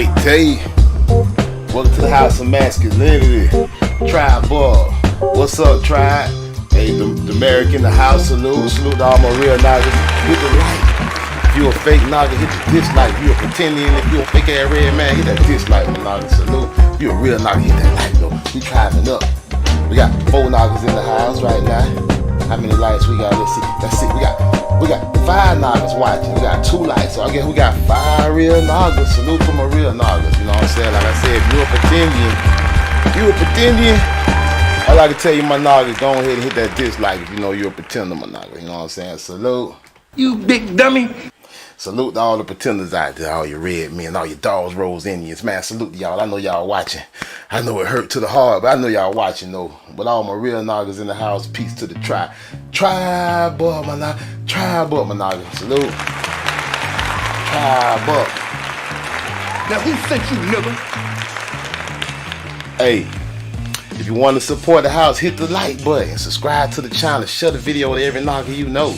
great day. Welcome to the House of Masculinity. Tribe Ball. What's up, Tribe? Hey, the American in the house, salute to all my real niggas. Hit the like. If you a fake nigga, hit the dislike. If you a pretending, if you a fake ass red man, hit that dislike, my nigga. Salute. If you a real nigga, hit that like though. We driving up. We got 4 niggas in the house right now. How many lights we got? Let's see. That's it. We got 5 niggas watching. We got 2 lights. So I guess we got 5 real niggas. Salute to my real niggas. You know what I'm saying? Like I said, if you a pretendian, all I can tell you, my niggas, go ahead and hit that dislike if you know you're a pretender, my nigga. You know what I'm saying? Salute. You big dummy. Salute to all the pretenders out there, all your red men, all your dogs, rose Indians. Man, salute to y'all. I know y'all watching. I know it hurt to the heart, but I know y'all watching though. But all my real niggas in the house, peace to the tribe. Tribe up, my nigga. Tribe up, my nigga. Salute. Tribe up. Now who sent you, nigga? Hey, if you want to support the house, hit the like button. Subscribe to the channel. Share the video to every nigga you know.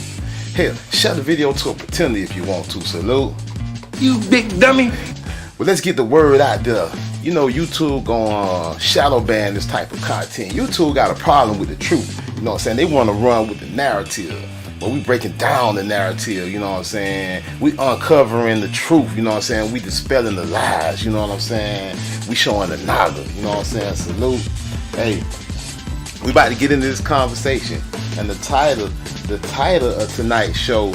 Hell, share the video to a pretender if you want to. Salute. You big dummy. Well, let's get the word out there. You know, YouTube gonna shadow ban this type of content. YouTube got a problem with the truth. You know what I'm saying? They want to run with the narrative. But we breaking down the narrative, you know what I'm saying? We uncovering the truth, you know what I'm saying? We dispelling the lies, you know what I'm saying? We showing the naga, you know what I'm saying? Salute. Hey, we about to get into this conversation. And the title of tonight's show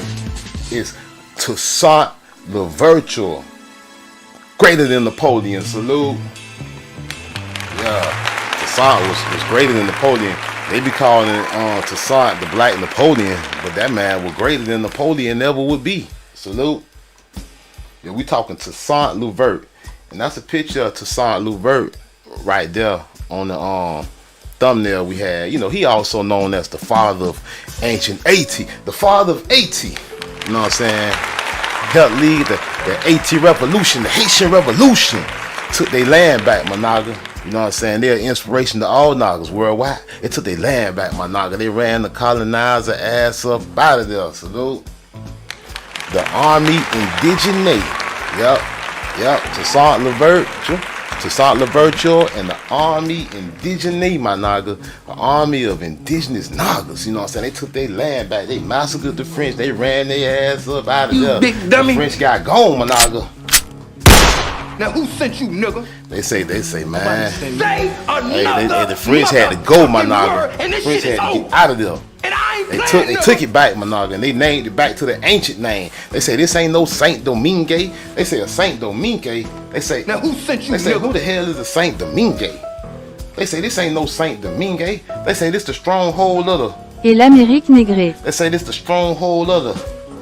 is Toussaint Louverture, greater than Napoleon. Salute. Yeah, Toussaint was greater than Napoleon. They be calling Toussaint the Black Napoleon, but that man was greater than Napoleon ever would be. Salute. Yeah, we talking Toussaint Louverture, and that's a picture of Toussaint Louverture right there on the thumbnail we had. You know, he also known as the father of ancient Haiti, the father of Haiti. You know what I'm saying? Helped lead the Haiti revolution, the Haitian revolution. Took their land back, my naga. You know what I'm saying? They're an inspiration to all nagas worldwide. They took their land back, my naga. They ran the colonizer ass up out of there. Salute. The army indigenate. Yep. Toussaint Louverture and the army indigenate, my naga. The army of indigenous nagas. You know what I'm saying? They took their land back. They massacred the French. They ran their ass up out of there. You big dummy. The French got gone, my naga. Now who sent you, nigga? They say, man. Say another the French had to go, my naga. The French had to get out of there. They took it back, my naga, and they named it back to the ancient name. They say this ain't no Saint Domingue. They say a Saint Domingue. They say, now who sent you? They say, who the hell is a Saint Domingue? They say this ain't no Saint Domingue. They say this the stronghold of the. Et l'Amérique négrée. They say this the stronghold of the.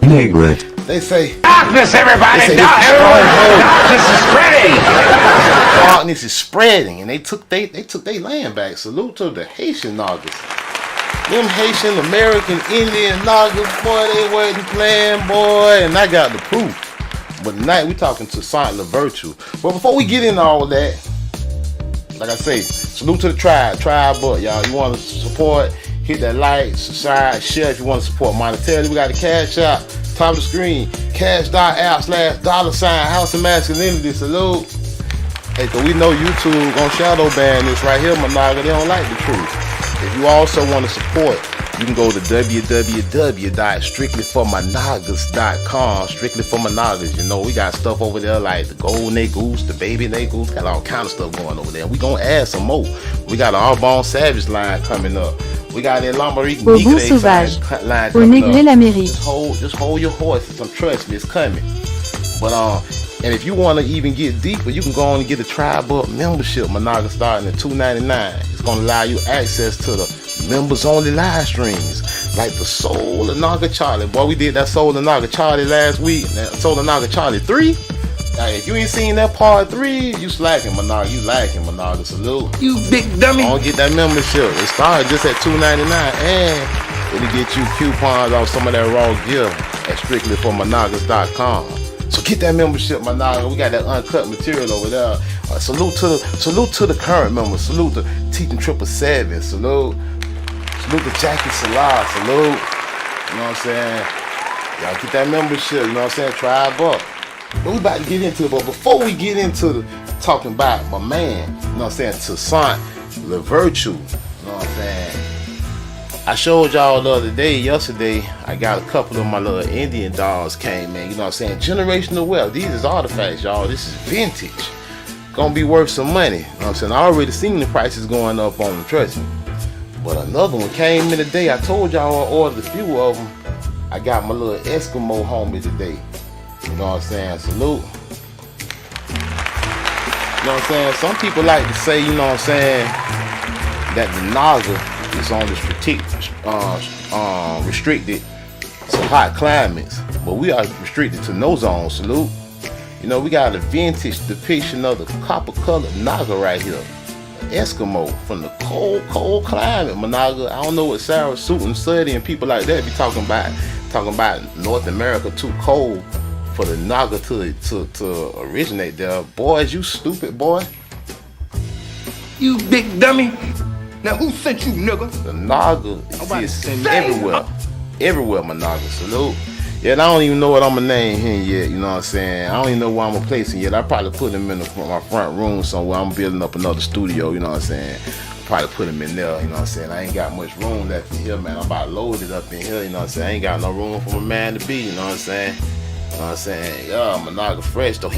Negre. They say darkness, everybody. Darkness is spreading. Darkness is spreading, and they took their land back. Salute to the Haitian nagas. Them Haitian American Indian nagas, boy, they wasn't playing, boy, and I got the proof. But tonight we talking to Toussaint Louverture. But before we get into all that, like I say, salute to the tribe up, y'all. You want to support? Hit that like, subscribe, share if you want to support monetarily. We got the cash out, top of the screen, cash.app/$House of Masculinity. Salute. Hey, so we know YouTube gonna shadow ban this right here, my naga. They don't like the truth. If you also want to support, you can go to www.strictlyformynagas.com. Strictly for my nagas. You know, we got stuff over there like the golden goose, the baby goose, got all kind of stuff going over there. We gonna add some more. We got an Arbonne Savage line coming up. We got that Lombardique Bourbon Sauvage. line Pour coming négrer up. l'Amérique. Just hold your horses. Trust me, it's coming. But and if you want to even get deeper, you can go on and get a Tribe Up membership, my naga, starting at $2.99. It's gonna allow you access to the members only live streams, like the Soul of Naga Charlie. Boy, we did that Soul of Naga Charlie last week. That Soul of Naga Charlie 3. Hey, if you ain't seen that part 3, you slacking, my naga. You lacking, my naga. Salute. You big dummy. Don't get that membership. It started just at $2.99, and it'll get you coupons off some of that raw gear at strictlyformynagas.com. So get that membership, my naga. We got that uncut material over there. Salute to the current members. Salute to Teaching 777. Salute to Jackie Salah. Salute. You know what I'm saying? Y'all get that membership. You know what I'm saying? Tribe up. But we about to get into it. But before we get into the talking about my man, you know what I'm saying, Toussaint Louverture, you know what I'm saying? I showed y'all the other day, yesterday, I got a couple of my little Indian dolls came in, you know what I'm saying? Generational wealth. These is artifacts, y'all. This is vintage. Gonna be worth some money. You know what I'm saying? I already seen the prices going up on them, trust me. But another one came in today. I told y'all I ordered a few of them. I got my little Eskimo homie today. You know what I'm saying? Salute. You know what I'm saying? Some people like to say, you know what I'm saying, that the Naga is only restricted to hot climates, but we are restricted to no zone. Salute. You know, we got a vintage depiction of the copper-colored Naga right here, Eskimo from the cold climate. Naga. I don't know what Sarah Suit and Suddy and people like that be talking about North America too cold for the Naga to originate there. Boys, you stupid boy. You big dummy. Now who sent you, nigga? The Naga exists everywhere. Everywhere, my Naga. Salute. Yeah, and I don't even know what I'm gonna name him yet, you know what I'm saying? I don't even know where I'm gonna place him yet. I probably put him in my front room somewhere. I'm building up another studio, you know what I'm saying? Probably put him in there, you know what I'm saying? I ain't got much room left in here, man. I'm about to load it up in here, you know what I'm saying? I ain't got no room for a man to be, you know what I'm saying? You know what I'm saying? Yeah, my Naga fresh though. My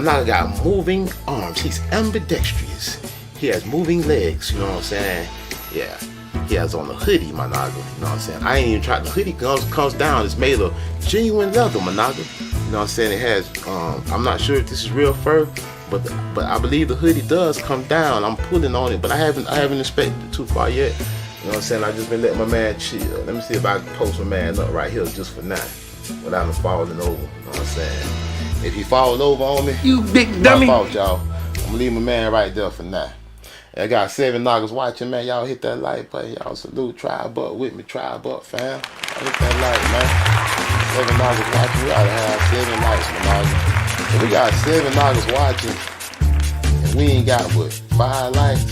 Naga got moving arms. He's ambidextrous. He has moving legs, you know what I'm saying? Yeah. He has on a hoodie, my Naga, you know what I'm saying? I ain't even tried. The hoodie comes down. It's made of genuine leather, my Naga. You know what I'm saying? It has, I'm not sure if this is real fur, but I believe the hoodie does come down. I'm pulling on it, but I haven't inspected it too far yet. You know what I'm saying? I just been letting my man chill. Let me see if I can post my man up right here just for now, without him falling over. You know what I'm saying? If he falls over on me, you big dummy. My fault, y'all. I'm gonna leave my man right there for now. I got 7 Nagas watching, man. Y'all hit that like button. Y'all salute. Tribe up with me. Tribe up, fam. Y'all hit that like, man. 7 Nagas watching. We gotta have 7 likes, my Naga. So we got 7 Nagas watching, and we ain't got, what, 5 likes?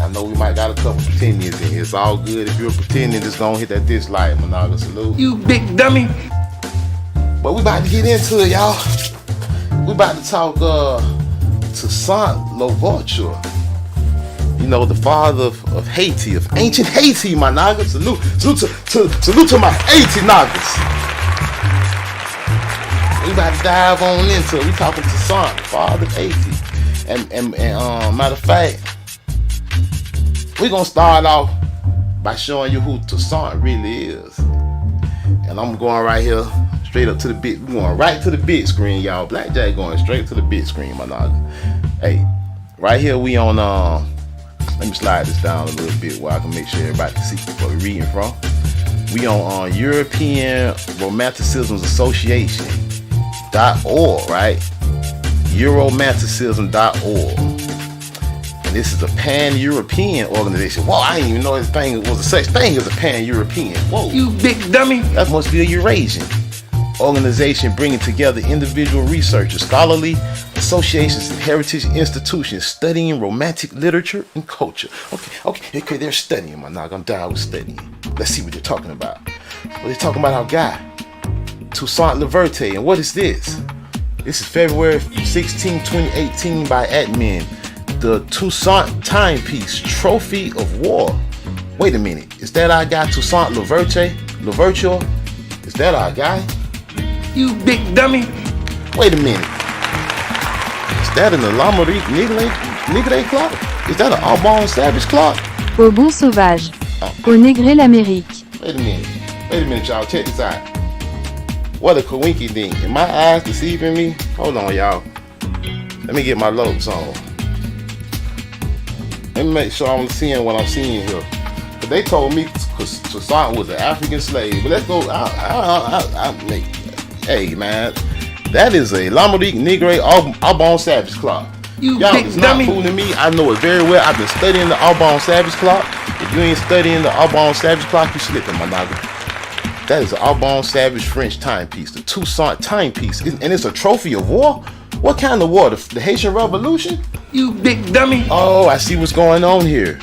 I know we might got a couple pretenders in here. It's all good. If you're pretending, just gonna hit that dislike, my Naga. Salute. You big dummy. But we about to get into it, y'all. We about to talk Toussaint Louverture. You know, the father of Haiti, of ancient Haiti, my Naga. Salute to my Haiti Nagas. We about to dive on into it. We talking Toussaint, father of Haiti. And matter of fact, we gonna start off by showing you who Toussaint really is. And I'm going right here, straight up to the bit. We going right to the big screen, y'all. Blackjack going straight to the big screen, my Naga. Hey, right here we on let me slide this down a little bit where I can make sure everybody can see what we're reading from. We on European Romanticism's Association.org, right? Euromanticism.org. And this is a pan-European organization. Whoa, I didn't even know this thing was a such thing as a pan-European. Whoa. You big dummy. That must be a Eurasian organization bringing together individual researchers, scholarly associations, and heritage institutions studying romantic literature and culture. Okay, they're studying, my Naga. I'm down with studying. Let's see what they're talking about. Well, they're talking about our guy, Toussaint Louverture. And what is this? This is February 16, 2018 by admin. The Toussaint Timepiece Trophy of War. Wait a minute. Is that our guy, Toussaint Louverture? Is that our guy? You big dummy. Wait a minute. Is that an Alamorique Nigre clock? Is that an Aubon Savage clock? Au bon sauvage. Au Négré l'Amérique. Wait a minute, y'all. Check this out. What a coinky dink. Are my eyes deceiving me? Hold on, y'all. Let me get my looks on. Let me make sure I'm seeing what I'm seeing here. But they told me Toussaint was an African slave. But let's go. Hey, man. That is a Lamorique Negre Aubon Savage clock. Y'all is not fooling me. I know it very well. I've been studying the Aubon Savage clock. If you ain't studying the Aubon Savage clock, you slipping, my Naga. That is an Aubon Savage French timepiece, the Toussaint timepiece. And it's a trophy of war? What kind of war? The Haitian Revolution? You big dummy. Oh, I see what's going on here.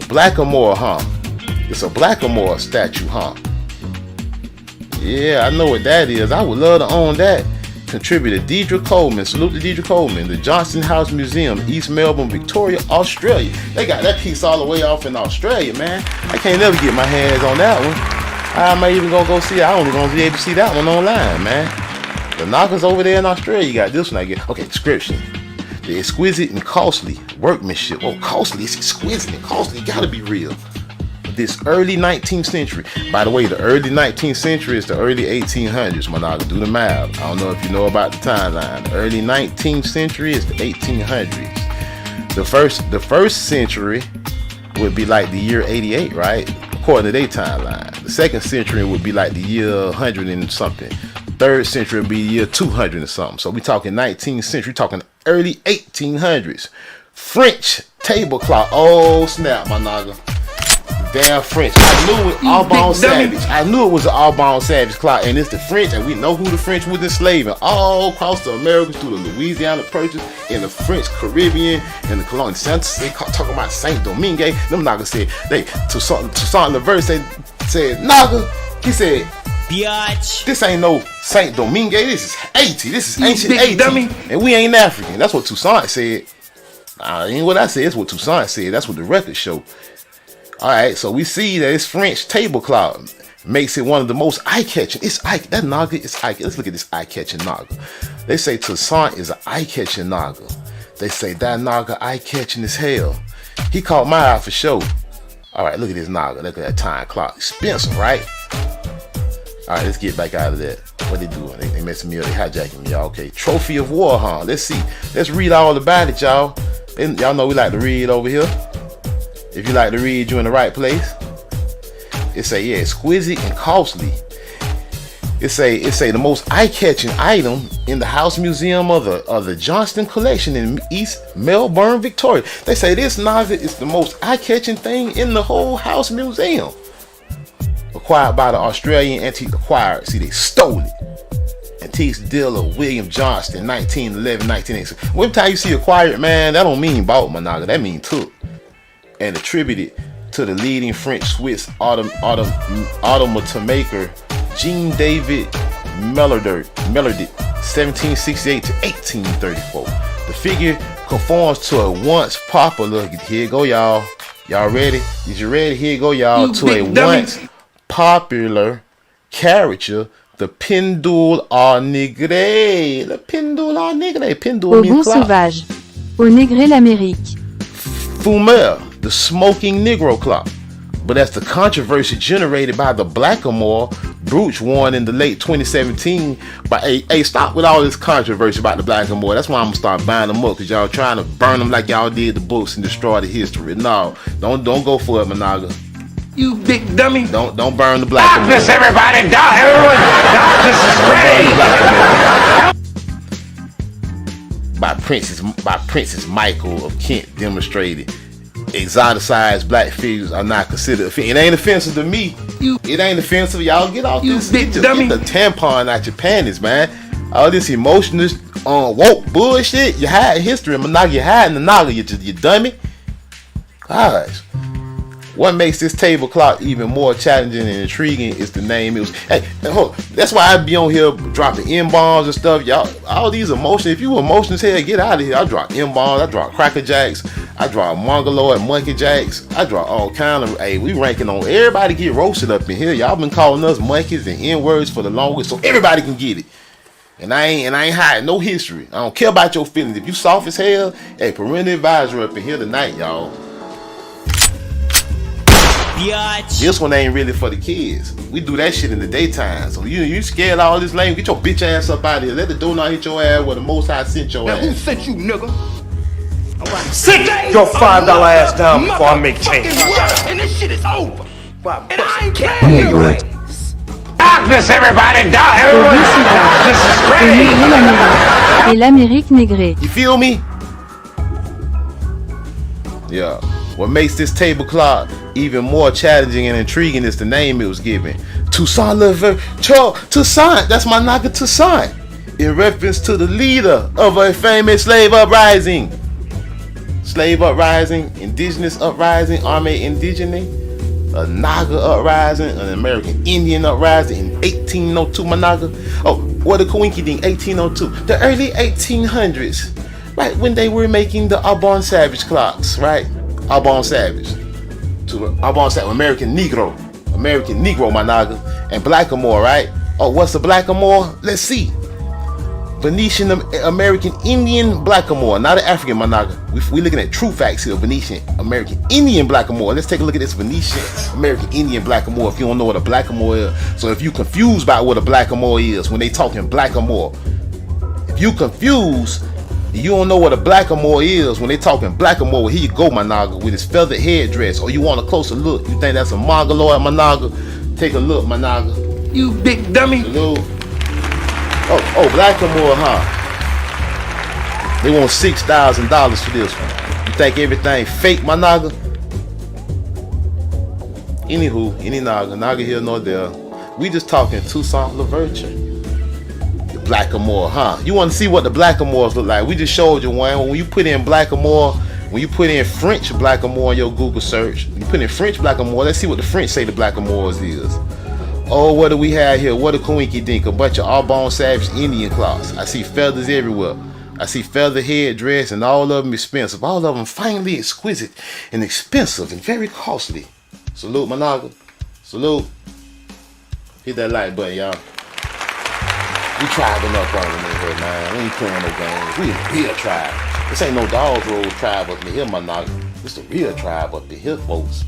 Blackamoor, huh? It's a Blackamoor statue, huh? Yeah, I know what that is. I would love to own that. contributor Deidre Coleman, salute to Deidre Coleman, the Johnston House Museum, East Melbourne, Victoria, Australia. They got that piece all the way off in Australia, man. I can't never get my hands on that one. How am I even gonna go see it? I only gonna be able to see that one online, man. The knockers over there in Australia, you got this one I get. Okay, description. The exquisite and costly workmanship. Oh, costly, it's exquisite and costly, it gotta be real. This early 19th century. By the way, the early 19th century is the early 1800s. Managa, do the math. I don't know if you know about the timeline. The early 19th century is the 1800s. The first century would be like the year 88, right? According to their timeline. The second century would be like the year 100 and something. Third century would be year 200 and something. So we talking 19th century, talking early 1800s. French tablecloth. Oh snap, Managa. Damn French. I knew it, all-bound savage. I knew it was an all-bound savage clock, and it's the French, and we know who the French was enslaving all across the Americas through the Louisiana Purchase, in the French Caribbean, and the colonial centers. They talking about Saint Domingue. Them Naga said, Toussaint Louverture said, Naga, he said, biatch, this ain't no Saint Domingue, this is Haiti. This is ancient Haiti, dummy. And we ain't African. That's what Toussaint said. Ain't what I said, it's what Toussaint said. That's what the records show. Alright, so we see that this French tablecloth makes it one of the most eye-catching. That Naga is eye-catching. Let's look at this eye-catching Naga. They say Toussaint is an eye-catching Naga. They say that Naga eye-catching as hell. He caught my eye for sure. Alright, look at this Naga. Look at that time clock. Expensive, right? Alright, let's get back out of that. What they doing? They messing me up. They hijacking me, y'all. Okay, trophy of war, huh? Let's see. Let's read all about it, y'all. Y'all know we like to read over here. If you like to read, you in the right place. It say, yeah, exquisite and costly. It say the most eye-catching item in the House Museum of the Johnston Collection in East Melbourne, Victoria. They say this Naga is the most eye-catching thing in the whole House Museum. Acquired by the Australian Antique Acquirer. See, they stole it. Antiques dealer William Johnston, 1911, 1986. Every time you see acquired, man, that don't mean bought, Managa. That mean took. And attributed to the leading French-Swiss automaton maker Jean-David Melody, 1768 to 1834. The figure conforms to a once popular, here you go y'all, y'all ready? Is you ready? Here you go y'all, to a once popular caricature, the pendule à négrer. Le pendule à négrer. Pendule means clock. Sauvage. Au Négré l'Amérique. Fumeur, the smoking Negro clock. But that's the controversy generated by the Blackamoor brooch worn in the late 2017. But hey, stop with all this controversy about the Blackamoor. That's why I'm gonna start buying them up, because y'all trying to burn them like y'all did the books and destroy the history. No, don't go for it, Managa. You big dummy. Don't burn the Blackamoor. Darkness, everybody, everyone. Darkness is ready. By Princess Michael of Kent demonstrated exoticized black figures are not considered offensive. It ain't offensive to me. It ain't offensive. Y'all get off this. Get the tampon out your panties, man. All this emotionless, woke bullshit. You hide history, Managa. You hiding the Naga. You dummy. Gosh. What makes this tablecloth even more challenging and intriguing is the name. It was, hey, hold, that's why I be on here dropping M-bombs and stuff. Y'all, all these emotions, if you emotions here, get out of here. I drop M-bombs, I drop Cracker Jacks, I drop Mongoloid Monkey Jacks, I drop all kind of, hey, we ranking on, everybody get roasted up in here. Y'all been calling us monkeys and N-words for the longest, so everybody can get it. And I ain't hiding no history. I don't care about your feelings. If you soft as hell, hey, parental advisor up in here tonight, y'all. Biatch. This one ain't really for the kids. We do that shit in the daytime. So you scared all this lame. Get your bitch ass up out of here. Let the door not hit your ass where the Most High sent your now ass. Who sent you, nigga? Sit your $5 ass down before I make change. And this shit is over. And I ain't playing your ass. Darkness, everybody. Darkness is ready. Et l'Amérique négrée. You feel me? Yeah. What makes this tablecloth even more challenging and intriguing is the name it was given. Toussaint Louverture. Toussaint. That's my Naga Toussaint. In reference to the leader of a famous slave uprising. Slave uprising, indigenous uprising, army indigene, a Naga uprising, an American Indian uprising in 1802, my Naga. Oh, What the Coinky Dink, 1802. The early 1800s, right, when they were making the Aubon Savage clocks, right? Aubon Savage. Aubon Savage, American Negro, my naga. And Blackamoor, right? Oh, what's the Blackamoor? Let's see. Venetian American Indian Blackamoor, not an African, my naga. We looking at true facts here. Venetian American Indian Blackamoor. Let's take a look at this Venetian American Indian Blackamoor. If you don't know what a Blackamoor is, so if you confused about what a Blackamoor is when they talking Blackamoor, if you confused, you don't know what a Blackamoor is when they talking Blackamoor. Well, here you go, my naga, with his feathered headdress. Or you want a closer look? You think that's a Mongoloid, my naga? Take a look, my naga. You big dummy. Hello. Oh, Blackamoor, huh? They want $6,000 for this one. You think everything fake, my naga? Anywho, any naga here nor there. We just talking Toussaint Louverture. The Blackamoor, huh? You want to see what the Blackamoors look like? We just showed you one. When you put in Blackamoor, when you put in French Blackamoor in your Google search, you put in French Blackamoor, let's see what the French say the Blackamoors is. Oh, what do we have here? What a Coinky Dink, a bunch of Aubon Savage Indian clocks. I see feathers everywhere. I see feather headdress, and all of them expensive. All of them finely exquisite and expensive and very costly. Salute, my naga. Salute. Hit that like button, y'all. We tribing up on them in here, man. We ain't playing no games. We a real tribe. This ain't no Dog Road tribe up in here, my naga. This the real tribe up in here, folks.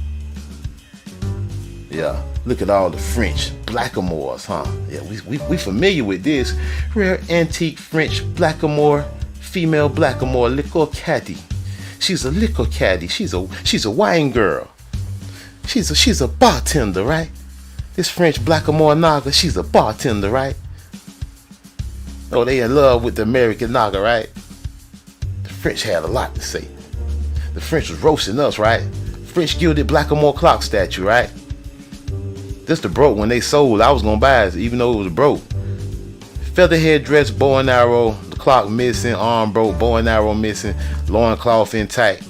Yeah. Look at all the French Blackamoors, huh? Yeah, we familiar with this. Rare antique French Blackamoor, female Blackamoor, liquor caddy. She's a liquor caddy. She's a wine girl. She's a bartender, right? This French Blackamoor naga, she's a bartender, right? Oh, they in love with the American naga, right? The French had a lot to say. The French was roasting us, right? French gilded Blackamoor clock statue, right? This the broke when they sold. I was gonna buy it, even though it was broke. Featherhead dress, bow and arrow, the clock missing, arm broke, bow and arrow missing, loincloth intact.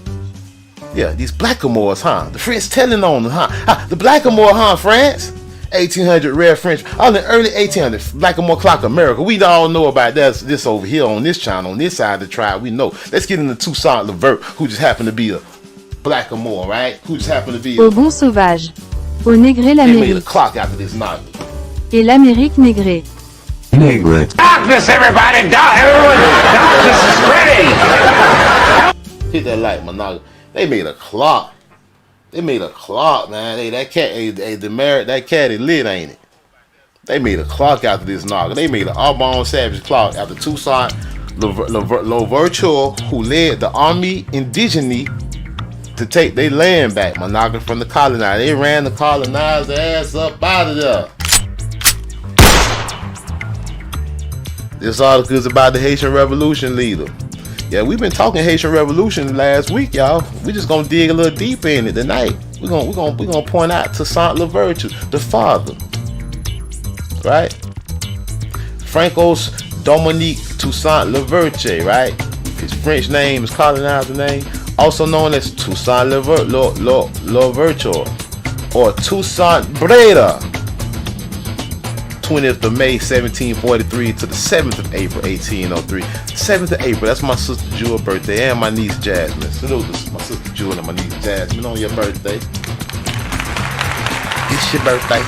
Yeah, these Blackamoors, huh? The French telling on them, huh? The Blackamoor, huh, France? 1800 rare French, all in the early 1800s, Blackamoor clock America. We all know about this over here on this channel, on this side of the tribe. We know. Let's get into Toussaint Louverture, who just happened to be a Blackamoor, right? Who just happened to be Au bon sauvage. Au négré They made a l'Amérique. clock after this naga. Et l'Amérique négrée. Darkness, everybody! Everyone! Darkness is ready! Hit that light, my naga. They made a clock. They made a clock, man. Hey, that cat, that cat is lit, ain't it? They made a clock after this naga. They made an Aubon Savage clock after Toussaint Louverture, who led the army indigene to take their land back, my naga, from the colonizer. They ran the colonizer ass up out of there. This article is about the Haitian Revolution leader. Yeah, we've been talking Haitian Revolution last week, y'all. We just gonna dig a little deeper in it tonight. We're gonna point out Toussaint Louverture, the father, right? Francois Dominique Toussaint Louverture, right? His French name, his colonizer name, also known as Toussaint Louverture or Toussaint Breda. 20th of May 1743 to the 7th of April 1803. 7th of April, that's my sister Jewel's birthday and my niece Jasmine. Salute to my sister Jewel and my niece Jasmine on your birthday. It's your birthday.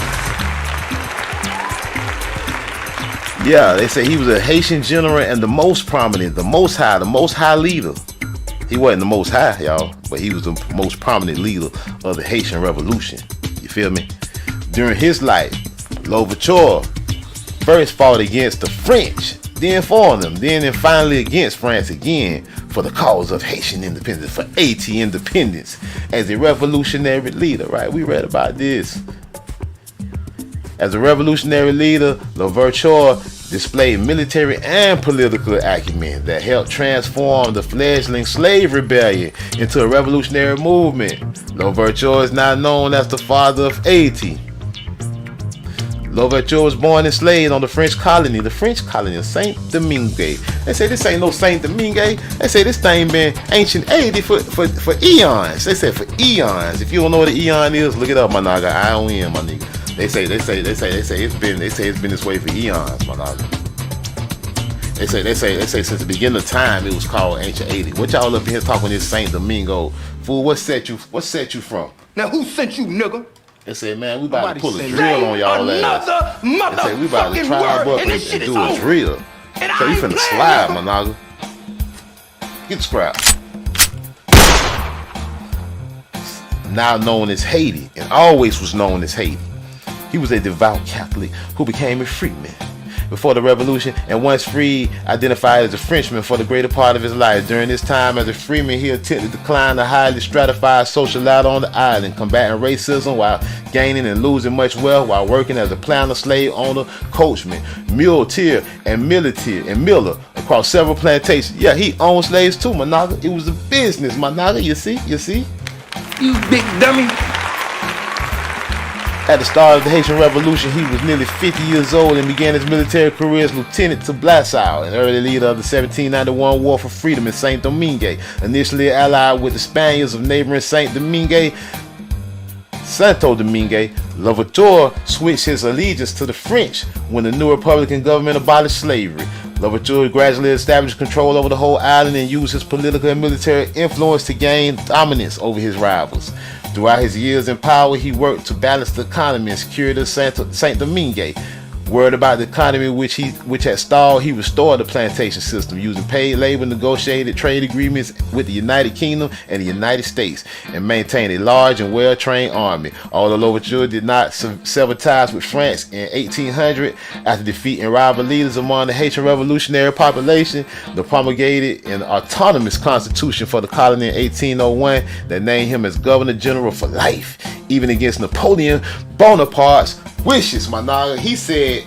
Yeah, they say he was a Haitian general and the most prominent, the most high leader. He wasn't the most high, y'all, but he was the most prominent leader of the Haitian Revolution. You feel me? During his life, Louverture first fought against the French, then for them, then and finally against France again for the cause of Haitian independence, for Haiti independence as a revolutionary leader, right? We read about this. As a revolutionary leader, Louverture displayed military and political acumen that helped transform the fledgling slave rebellion into a revolutionary movement. Louverture is now known as the father of Haiti. Louverture was born enslaved on the French colony of Saint Domingue. They say this ain't no Saint Domingue. They say this thing been ancient Haiti for eons. They say for eons. If you don't know what an eon is, look it up, my naga. ION, my nigga. They say it's been this way for eons, my naga. They say since the beginning of time it was called Ancient Haiti. What y'all up in here talking this Saint Domingo? Fool, what set you from? Now who sent you, nigga? They say, man, we about to pull a Say drill on y'all ass. They say we about to tribe up and do a drill. So you finna slide, my nigga. Get the scrap. Now known as Haiti, and always was known as Haiti. He was a devout Catholic who became a freedman before the revolution, and once free, identified as a Frenchman for the greater part of his life. During this time as a freeman, he attempted to climb the highly stratified social ladder on the island, combating racism while gaining and losing much wealth while working as a planter, slave owner, coachman, muleteer, and miller across several plantations. Yeah, he owned slaves too, Managa. It was a business, Managa. You see? You big dummy. At the start of the Haitian Revolution, he was nearly 50 years old and began his military career as Lieutenant to Blasau, an early leader of the 1791 War for Freedom in Saint Domingue. Initially allied with the Spaniards of neighboring Santo Domingue, Louverture switched his allegiance to the French when the new Republican government abolished slavery. Louverture gradually established control over the whole island and used his political and military influence to gain dominance over his rivals. Throughout his years in power, he worked to balance the economy and security of Saint Domingue. Worried about the economy which had stalled, he restored the plantation system using paid labor, negotiated trade agreements with the United Kingdom and the United States, and maintained a large and well-trained army. Although Louverture did not sever ties with France in 1800, after defeating rival leaders among the Haitian revolutionary population, they promulgated an autonomous constitution for the colony in 1801 that named him as Governor General for life, even against Napoleon Bonaparte's wishes, my nigga. He said,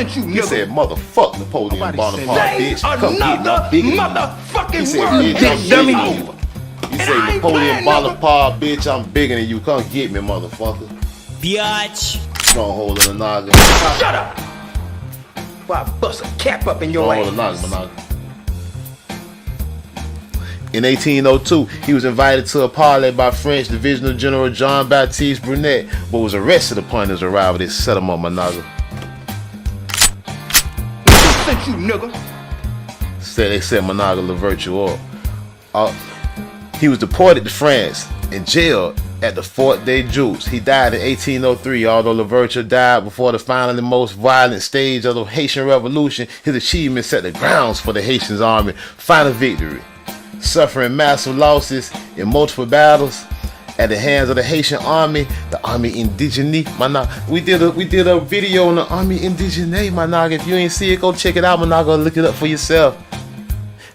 he said, motherfuck Napoleon Bonaparte, bitch. Come get my big motherfucking he said, bitch, I'm bigger than you. He said, Napoleon Bonaparte, bitch, I'm bigger than you. Come get me, motherfucker. Biatch. Stronghold of the noggin. Shut up! Before I bust a cap up in your ass. Stronghold of the noggin, my noggin. In 1802, he was invited to a parley by French Divisional General Jean-Baptiste Brunet, but was arrested upon his arrival. They set him on Managa. Who sent you, nigga? They set Managa Louverture up. He was deported to France and jailed at the Fort de Joux. He died in 1803. Although Louverture died before the final and most violent stage of the Haitian Revolution, his achievements set the grounds for the Haitian army final victory. Suffering massive losses in multiple battles at the hands of the Haitian army, the Army Indigene. We did a video on the Army Indigene, my nigga. If you ain't see it, go check it out, my nigga. Look it up for yourself.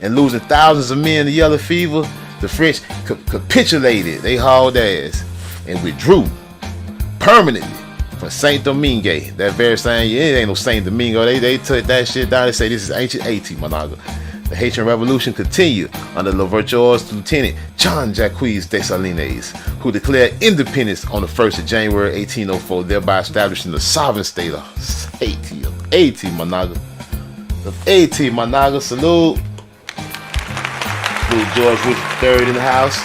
And losing thousands of men to yellow fever, the French capitulated. They hauled ass and withdrew permanently from Saint Domingue. That very same year, it ain't no Saint Domingo. They took that shit down. They say this is ancient Haiti, my nigga. The Haitian Revolution continued under Louverture's Lieutenant John Jacques Dessalines, who declared independence on the 1st of January 1804, thereby establishing the sovereign state of Haiti, Managa. Of Haiti, Managa, salute. Little George Bush III in the house.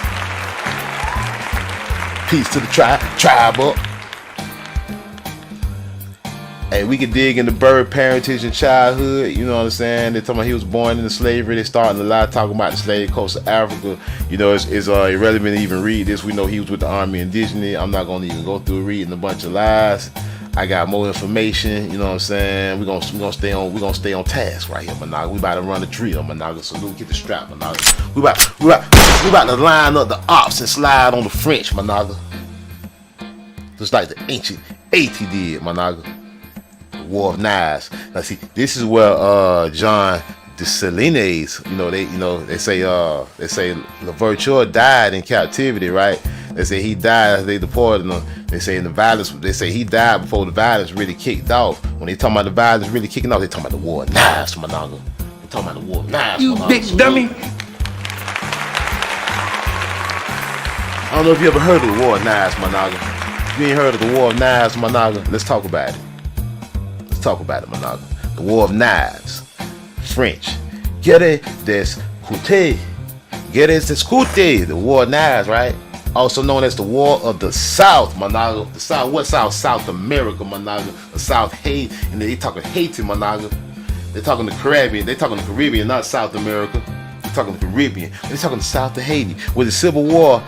Peace to the tribe up. Hey, we can dig into bird parentage and childhood, you know what I'm saying? They're talking about he was born into slavery. They're starting a lot talking about the slave coast of Africa. You know, it's irrelevant to even read this. We know he was with the Army Indigene. I'm not going to even go through reading a bunch of lies. I got more information, you know what I'm saying? We're gonna stay on task right here, Managa. We about to run the drill, Managa. So get the strap, Managa. We about to line up the ops and slide on the French, Managa. Just like the ancient Haiti did, Managa. War of Knives. Now see, this is where John Dessalines, they say Louverture died in captivity, right? They say he died as they deported him. They say he died before the violence really kicked off. When they talking about the violence really kicking off, they talking about the War of Knives, Managa. They talking about the War of Knives. You Managa. big dummy. I don't know if you ever heard of the War of Knives, Managa. If you ain't heard of the War of Knives, Managa, let's talk about it. Talk about it, Managa. The War of Knives. French. Guerre des Coutes. The War of Knives, right? also known as the War of the South, Managa. The South, what South? South America, Managa. The South Haiti, and they talking Haiti, Managa. They're talking the Caribbean. They're talking the Caribbean, not South America. They're talking the Caribbean. They're talking the South of Haiti, with the Civil War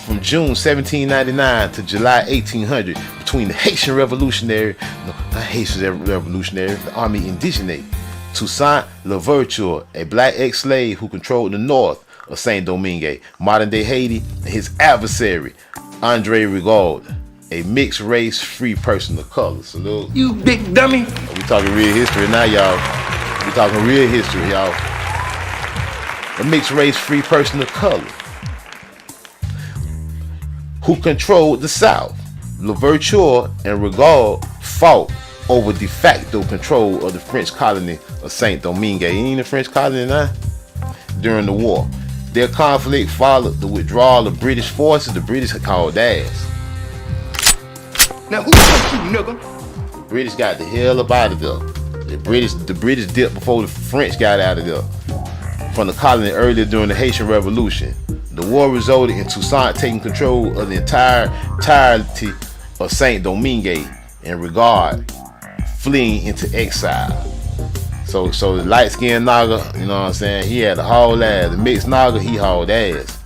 from June 1799 to July 1800 between the Haitian Revolutionary, no, not Haitian Revolutionary, the Army Indigene, Toussaint Louverture, a black ex-slave who controlled the north of Saint Domingue, modern-day Haiti, and his adversary, Andre Rigaud, a mixed-race free person of color. Salute. You big dummy. We talking real history now, y'all. We talking real history, y'all. A mixed-race free person of color who controlled the South. Louverture and Rigaud fought over de facto control of the French colony of Saint Domingue. Ain't the French colony now? During the war. Their conflict followed the withdrawal of British forces. The British called ass. Now who you, nigga? The British got the hell up out of there. The British dipped before the French got out of there from the colony earlier during the Haitian Revolution. The war resulted in Toussaint taking control of the entirety of Saint Domingue and Rigaud fleeing into exile. So the light-skinned Naga, you know what I'm saying, he had a haul ass. The mixed Naga, he hauled ass.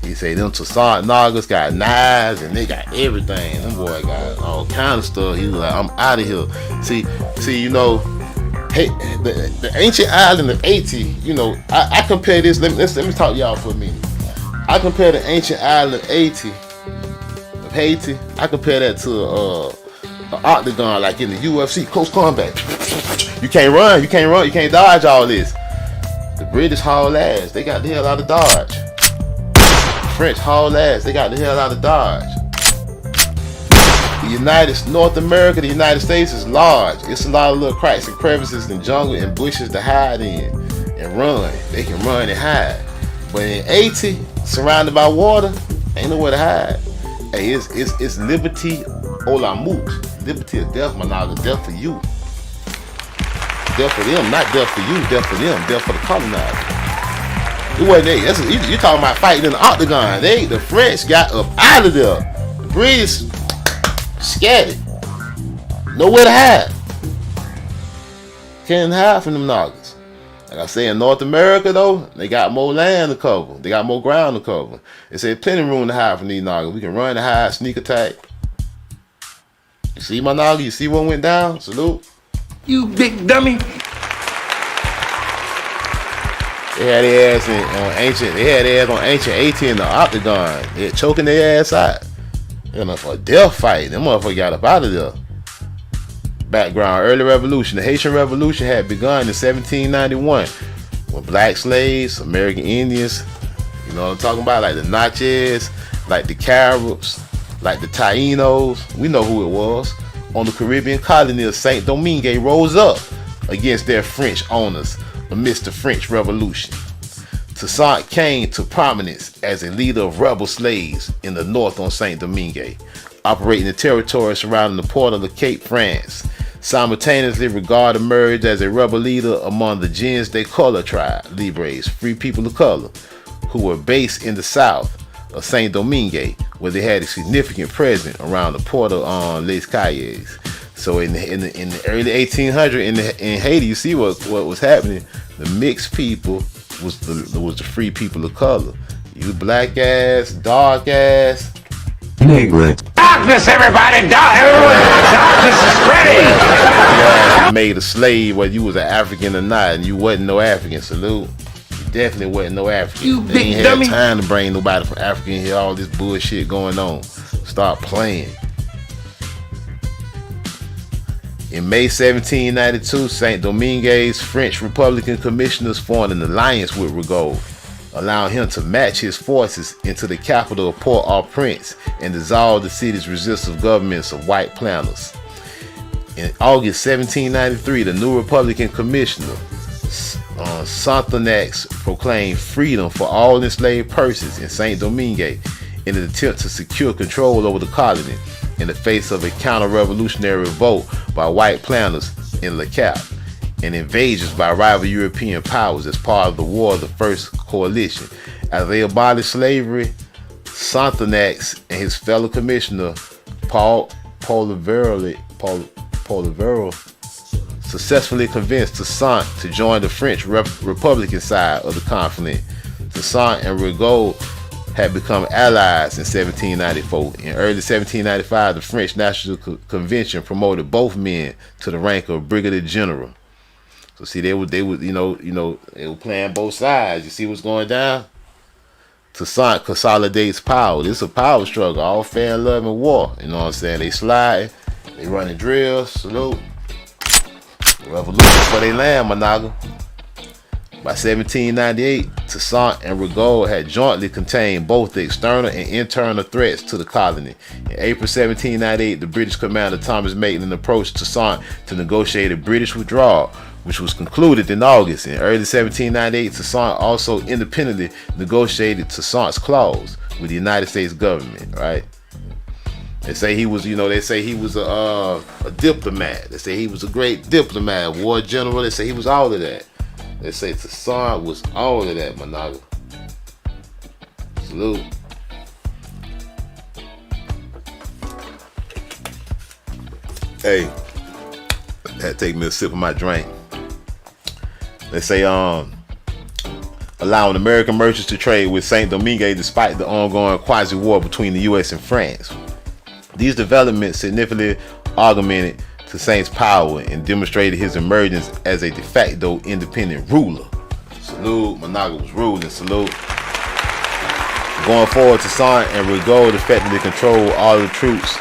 He said them Toussaint Nagas got knives and they got everything. Them boy got all kind of stuff. He was like, I'm out of here. See, you know, hey, the ancient island of Haiti, you know, I compare this. Let me talk to y'all for a minute. I compare the ancient island of Haiti. I compare that to an octagon, like in the UFC, close combat. You can't run, you can't dodge all this. The British haul ass, they got the hell out of Dodge. The French haul ass, they got the hell out of Dodge. North America, the United States is large. It's a lot of little cracks and crevices and jungle and bushes to hide in and run. They can run and hide. But in Haiti, surrounded by water, ain't nowhere to hide. Hey, it's liberty or la moot. Liberty or death, Managa. Death for you. Death for them, not death for you. Death for them. Death for the colonizer. It wasn't they. You talking about fighting in the octagon. The French got up out of there. The British scattered. Nowhere to hide. Can't hide from them Nagas. Like I say, in North America though, they got more land to cover. They got more ground to cover. They say plenty of room to hide from these Nagas. We can run and hide, sneak attack. You see my Naga? You see what went down? Salute. You big dummy. They had their ass on ancient Haiti in the octagon. They're choking their ass out. You know, for a death fight. Them motherfuckers got up out of there. Background: early revolution. The Haitian Revolution had begun in 1791 when black slaves, American Indians, you know what I'm talking about, like the Natchez, like the Caribs, like the Tainos, we know who it was, on the Caribbean colony of Saint Domingue rose up against their French owners amidst the French Revolution. Toussaint came to prominence as a leader of rebel slaves in the north on Saint Domingue, operating the territory surrounding the port of the Cape France. Simultaneously, Rigaud emerged as a rebel leader among the gens de color tribe, Libres, free people of color, who were based in the south of Saint Domingue, where they had a significant presence around the port of Les Cayes. So in the early 1800s in Haiti, you see what was happening. The mixed people was the free people of color. You black ass, dark ass, Negro. Darkness, everybody! Darkness is ready! You made a slave whether you was an African or not, and you wasn't no African. Salute. You definitely wasn't no African. You they big ain't dummy. had time to bring nobody from Africa in here. All this bullshit going on. Start playing. In May 1792, Saint Domingue's French Republican commissioners formed an alliance with Rigaud, allowing him to match his forces into the capital of Port-au-Prince and dissolve the city's resistive governments of white planters. In August 1793, the new Republican commissioner, Sonthonax, proclaimed freedom for all enslaved persons in Saint Domingue in an attempt to secure control over the colony in the face of a counter-revolutionary revolt by white planters in Le Cap and invasions by rival European powers as part of the War of the First Coalition. As they abolished slavery, Sonthonax and his fellow commissioner, Paul Polivero, successfully convinced Toussaint to join the French Republican side of the conflict. Toussaint and Rigaud had become allies in 1794. In early 1795, the French National Convention promoted both men to the rank of brigadier general. So see, they were they were playing both sides. You see what's going down? Toussaint consolidates power. This is a power struggle, all fair and love and war. You know what I'm saying? They slide, they running drills, salute. Revolution before they land, Monaga. By 1798, Toussaint and Rigaud had jointly contained both the external and internal threats to the colony. In April 1798, the British commander Thomas Maitland approached Toussaint to negotiate a British withdrawal, which was concluded in August. In early 1798, Toussaint also independently negotiated Toussaint's clause with the United States government, right? They say he was, a diplomat. They say he was a great diplomat, war general. They say he was all of that. They say Toussaint was all of that, Monaga. Salute. Hey, had to take me a sip of my drink. They say allowing American merchants to trade with Saint Domingue despite the ongoing quasi-war between the U.S. and France. These developments significantly augmented Toussaint's power and demonstrated his emergence as a de facto independent ruler. Salute, Monaga was ruling, salute. Going forward, Toussaint and Rigaud effectively controlled all the troops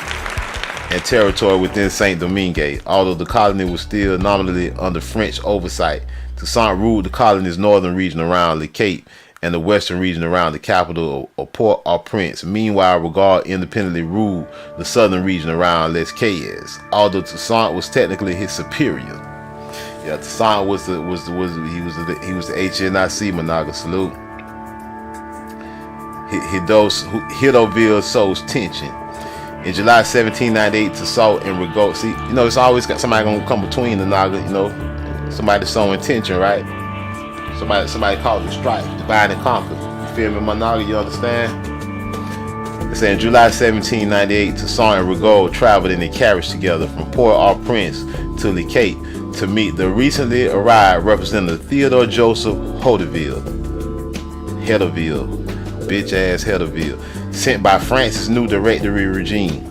and territory within Saint Domingue. Although the colony was still nominally under French oversight, Toussaint ruled the colony's northern region around Le Cape and the western region around the capital of Port-au-Prince. Meanwhile, Rigaud independently ruled the southern region around Les Cayes, although Toussaint was technically his superior. Yeah, Toussaint was the HNIC, Monaga, salute. Hidoville sows tension. In July 1798, Toussaint and Rigaud, see, it's always got somebody gonna come between the Naga, somebody sowing tension, right? Somebody calls it strife, divide and conquer. You feel me, Monaga? You understand? They say in July 1798, Toussaint and Rigaud traveled in a carriage together from Port-au-Prince to Le Cape to meet the recently arrived Representative Theodore Joseph Hedeville, bitch ass Hedeville, sent by France's new Directory regime.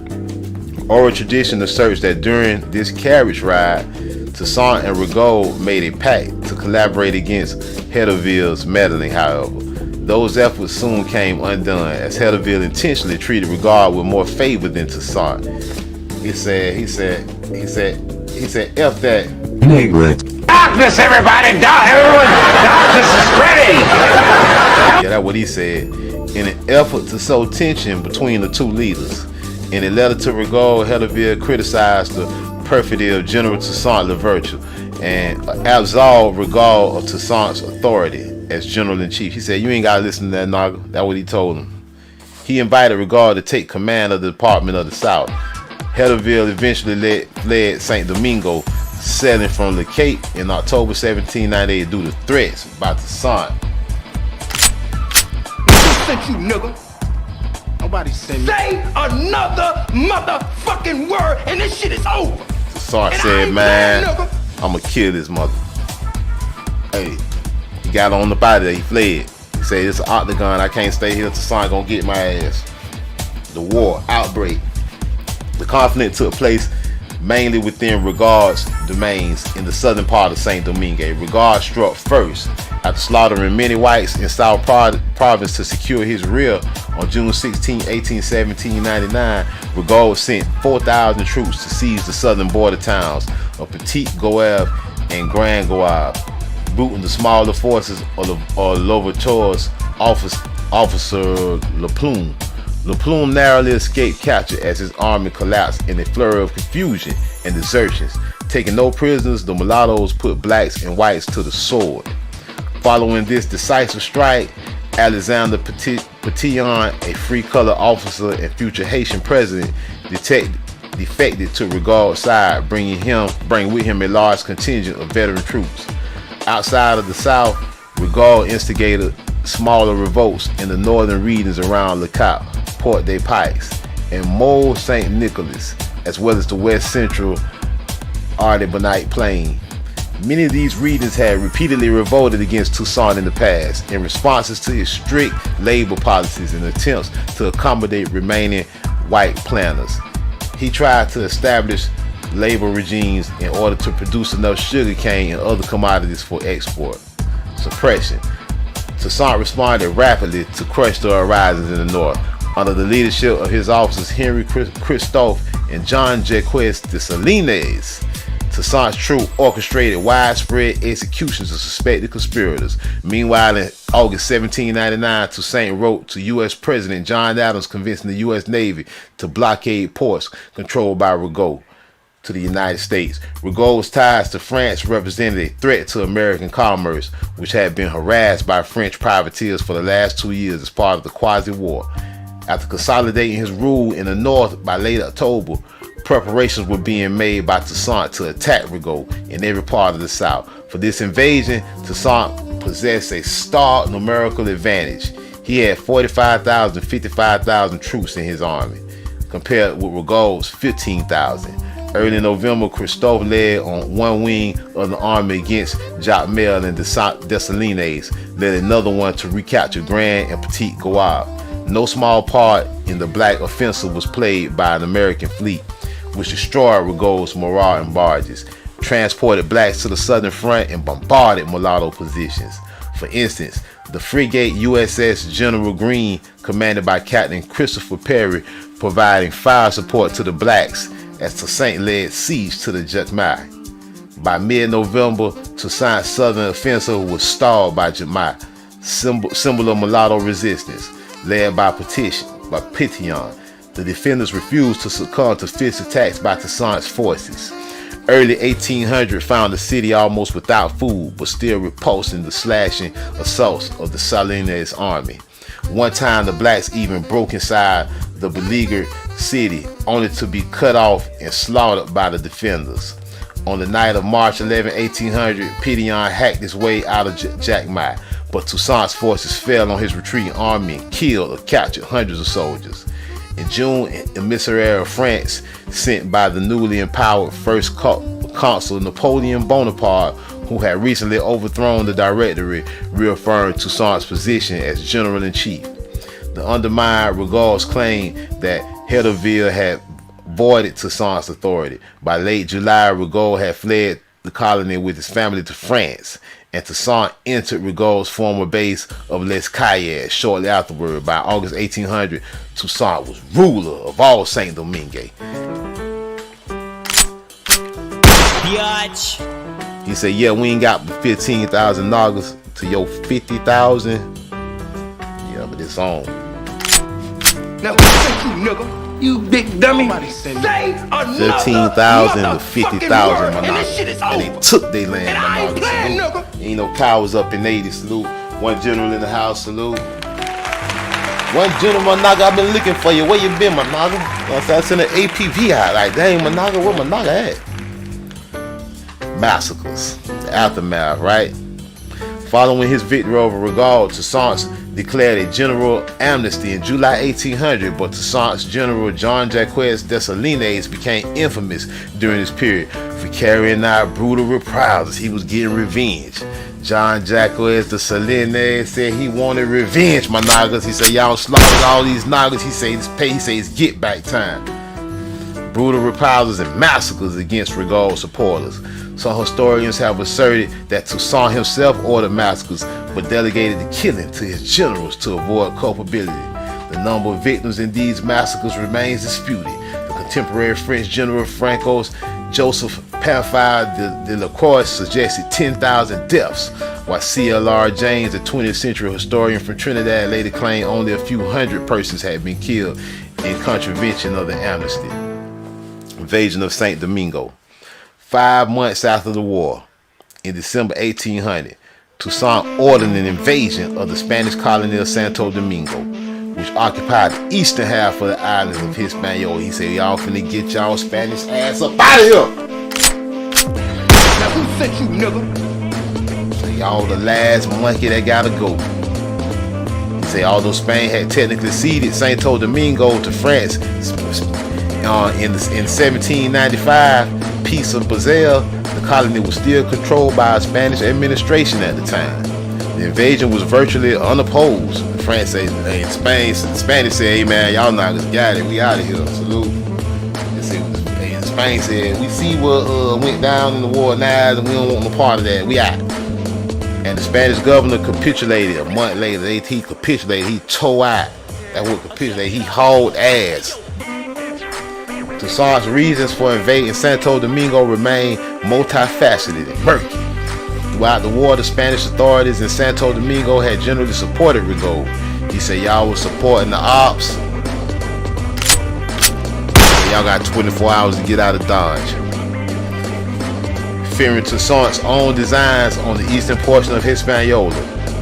Oral tradition asserts that during this carriage ride, Toussaint and Rigaud made a pact to collaborate against Hedeville's meddling. However, those efforts soon came undone as Hedeville intentionally treated Rigaud with more favor than Toussaint. He said, F that. Darkness, everybody! Darkness is ready! Yeah, that's what he said. In an effort to sow tension between the two leaders. In a letter to Rigaud, Hedeville criticized the perfidy of General Toussaint Louverture and absolved Rigaud of Toussaint's authority as general-in-chief. He said, you ain't got to listen to that Naga. That's what he told him. He invited Rigaud to take command of the Department of the South. Hedeville eventually fled Saint Domingo, sailing from Le Cape in October 1798 due to threats by Toussaint. Sent you, nigga. Nobody sent me. Say another motherfucking word and this shit is over. Toussaint said, man, I'ma kill this mother. Hey, he got on the body there, he fled. He said, it's an octagon, I can't stay here. Toussaint gonna get my ass. The war, outbreak. The conflict took place mainly within Rigaud's domains in the southern part of Saint Domingue. Rigaud struck first after slaughtering many whites in South Province to secure his rear. On June 16, 1799, Rigaud sent 4,000 troops to seize the southern border towns of Petit Goave and Grand Goave, booting the smaller forces of Louverture's officer Le Plume. Le Plume narrowly escaped capture as his army collapsed in a flurry of confusion and desertions. Taking no prisoners, the mulattoes put blacks and whites to the sword. Following this decisive strike, Alexander Petillon, a free-color officer and future Haitian president, defected to Rigaud's side, bringing with him a large contingent of veteran troops. Outside of the South, Rigaud instigated smaller revolts in the northern regions around Le Cap, Port-de-Paix, and Mole St. Nicholas, as well as the west central Ardennais Plain. Many of these regions had repeatedly revolted against Toussaint in the past in responses to his strict labor policies and attempts to accommodate remaining white planters. He tried to establish labor regimes in order to produce enough sugarcane and other commodities for export. Suppression. Toussaint responded rapidly to crush the uprisings in the north. Under the leadership of his officers Henry Christophe and John Jacques Dessalines, Toussaint's troops orchestrated widespread executions of suspected conspirators. Meanwhile, in August 1799, Toussaint wrote to U.S. President John Adams convincing the U.S. Navy to blockade ports controlled by Rigaud to the United States. Rigaud's ties to France represented a threat to American commerce, which had been harassed by French privateers for the last 2 years as part of the Quasi-War. After consolidating his rule in the north by late October, preparations were being made by Toussaint to attack Rigaud in every part of the south. For this invasion, Toussaint possessed a stark numerical advantage. He had 45,000 to 55,000 troops in his army, compared with Rigaud's 15,000. Early in November, Christophe led on one wing of the army against Jacmel and Dessalines, led another one to recapture Grand and Petit Goave. No small part in the Black offensive was played by an American fleet, which destroyed Rigaud's Morat barges, transported blacks to the southern front, and bombarded mulatto positions. For instance, the frigate USS General Greene, commanded by Captain Christopher Perry, providing fire support to the blacks as Toussaint led siege to the Jacmel. By mid-November, Toussaint's southern offensive was stalled by Jacmel, symbol of mulatto resistance, led by Pétion. The defenders refused to succumb to fierce attacks by Toussaint's forces. Early 1800 found the city almost without food, but still repulsing the slashing assaults of the Dessalines army. One time the blacks even broke inside the beleaguered city, only to be cut off and slaughtered by the defenders. On the night of March 11, 1800, Pétion hacked his way out of Jacmel, but Toussaint's forces fell on his retreating army and killed or captured hundreds of soldiers. In June, an emissary of France, sent by the newly empowered first consul Napoleon Bonaparte, who had recently overthrown the Directory, reaffirmed Toussaint's position as general-in-chief. The undermined Rigaud's claim that Hérouville had voided Toussaint's authority. By late July, Rigaud had fled the colony with his family to France, and Toussaint entered Rigaud's former base of Les Cayes shortly afterward. By August 1800, Toussaint was ruler of all Saint-Domingue. Biatch. He said, yeah, we ain't got 15,000 Nagas to your 50,000. Yeah, but it's on. Now, thank you, nigga. You big dummy. Say 15,000 to 50,000, my nigga. And they took their land, And my I ain't playing, nigga. nigga. Ain't no cowards up in 80, salute. One general in the house, salute. One general, my nigga, I've been looking for you. Where you been, my nigga? I sent an APV out. Like, dang, my nigga, where my nigga at? Massacres. The aftermath, right? Following his victory over Rigaud, Toussaint declared a general amnesty in July 1800, but Toussaint's general John Jacques Dessalines became infamous during this period for carrying out brutal reprisals. He was getting revenge. John Jacques Dessalines said he wanted revenge, my niggas. He said, y'all slaughtered all these niggas. He said it's get back time. Brutal reprisals and massacres against Rigaud supporters. Some historians have asserted that Toussaint himself ordered massacres, but delegated the killing to his generals to avoid culpability. The number of victims in these massacres remains disputed. The contemporary French general Francois Joseph Pamphile de Lacroix suggested 10,000 deaths, while C.L.R. James, the 20th century historian from Trinidad, later claimed only a few hundred persons had been killed in contravention of the amnesty. Invasion of Saint Domingo. 5 months after the war, in December 1800, Toussaint ordered an invasion of the Spanish colony of Santo Domingo, which occupied the eastern half of the islands of Hispaniola. He said, y'all finna get y'all Spanish ass up out of here. Now who sent you, nigga? So y'all the last monkey that gotta go. Say although Spain had technically ceded Santo Domingo to France in 1795 Peace of Basel, the colony was still controlled by a Spanish administration at the time. The invasion was virtually unopposed. France said, hey, Spain, the Spanish said, hey man, y'all niggas got it, we out of here, salute. And Spain said, we see what went down in the war now, and we don't want no part of that, we out. And the Spanish governor capitulated. A month later, he capitulated, he tore out. That word capitulated, he hauled ass. Toussaint's reasons for invading Santo Domingo remain multifaceted and murky. Throughout the war, the Spanish authorities in Santo Domingo had generally supported Rigaud. He said, y'all was supporting the ops. Y'all got 24 hours to get out of Dodge. Fearing Toussaint's own designs on the eastern portion of Hispaniola,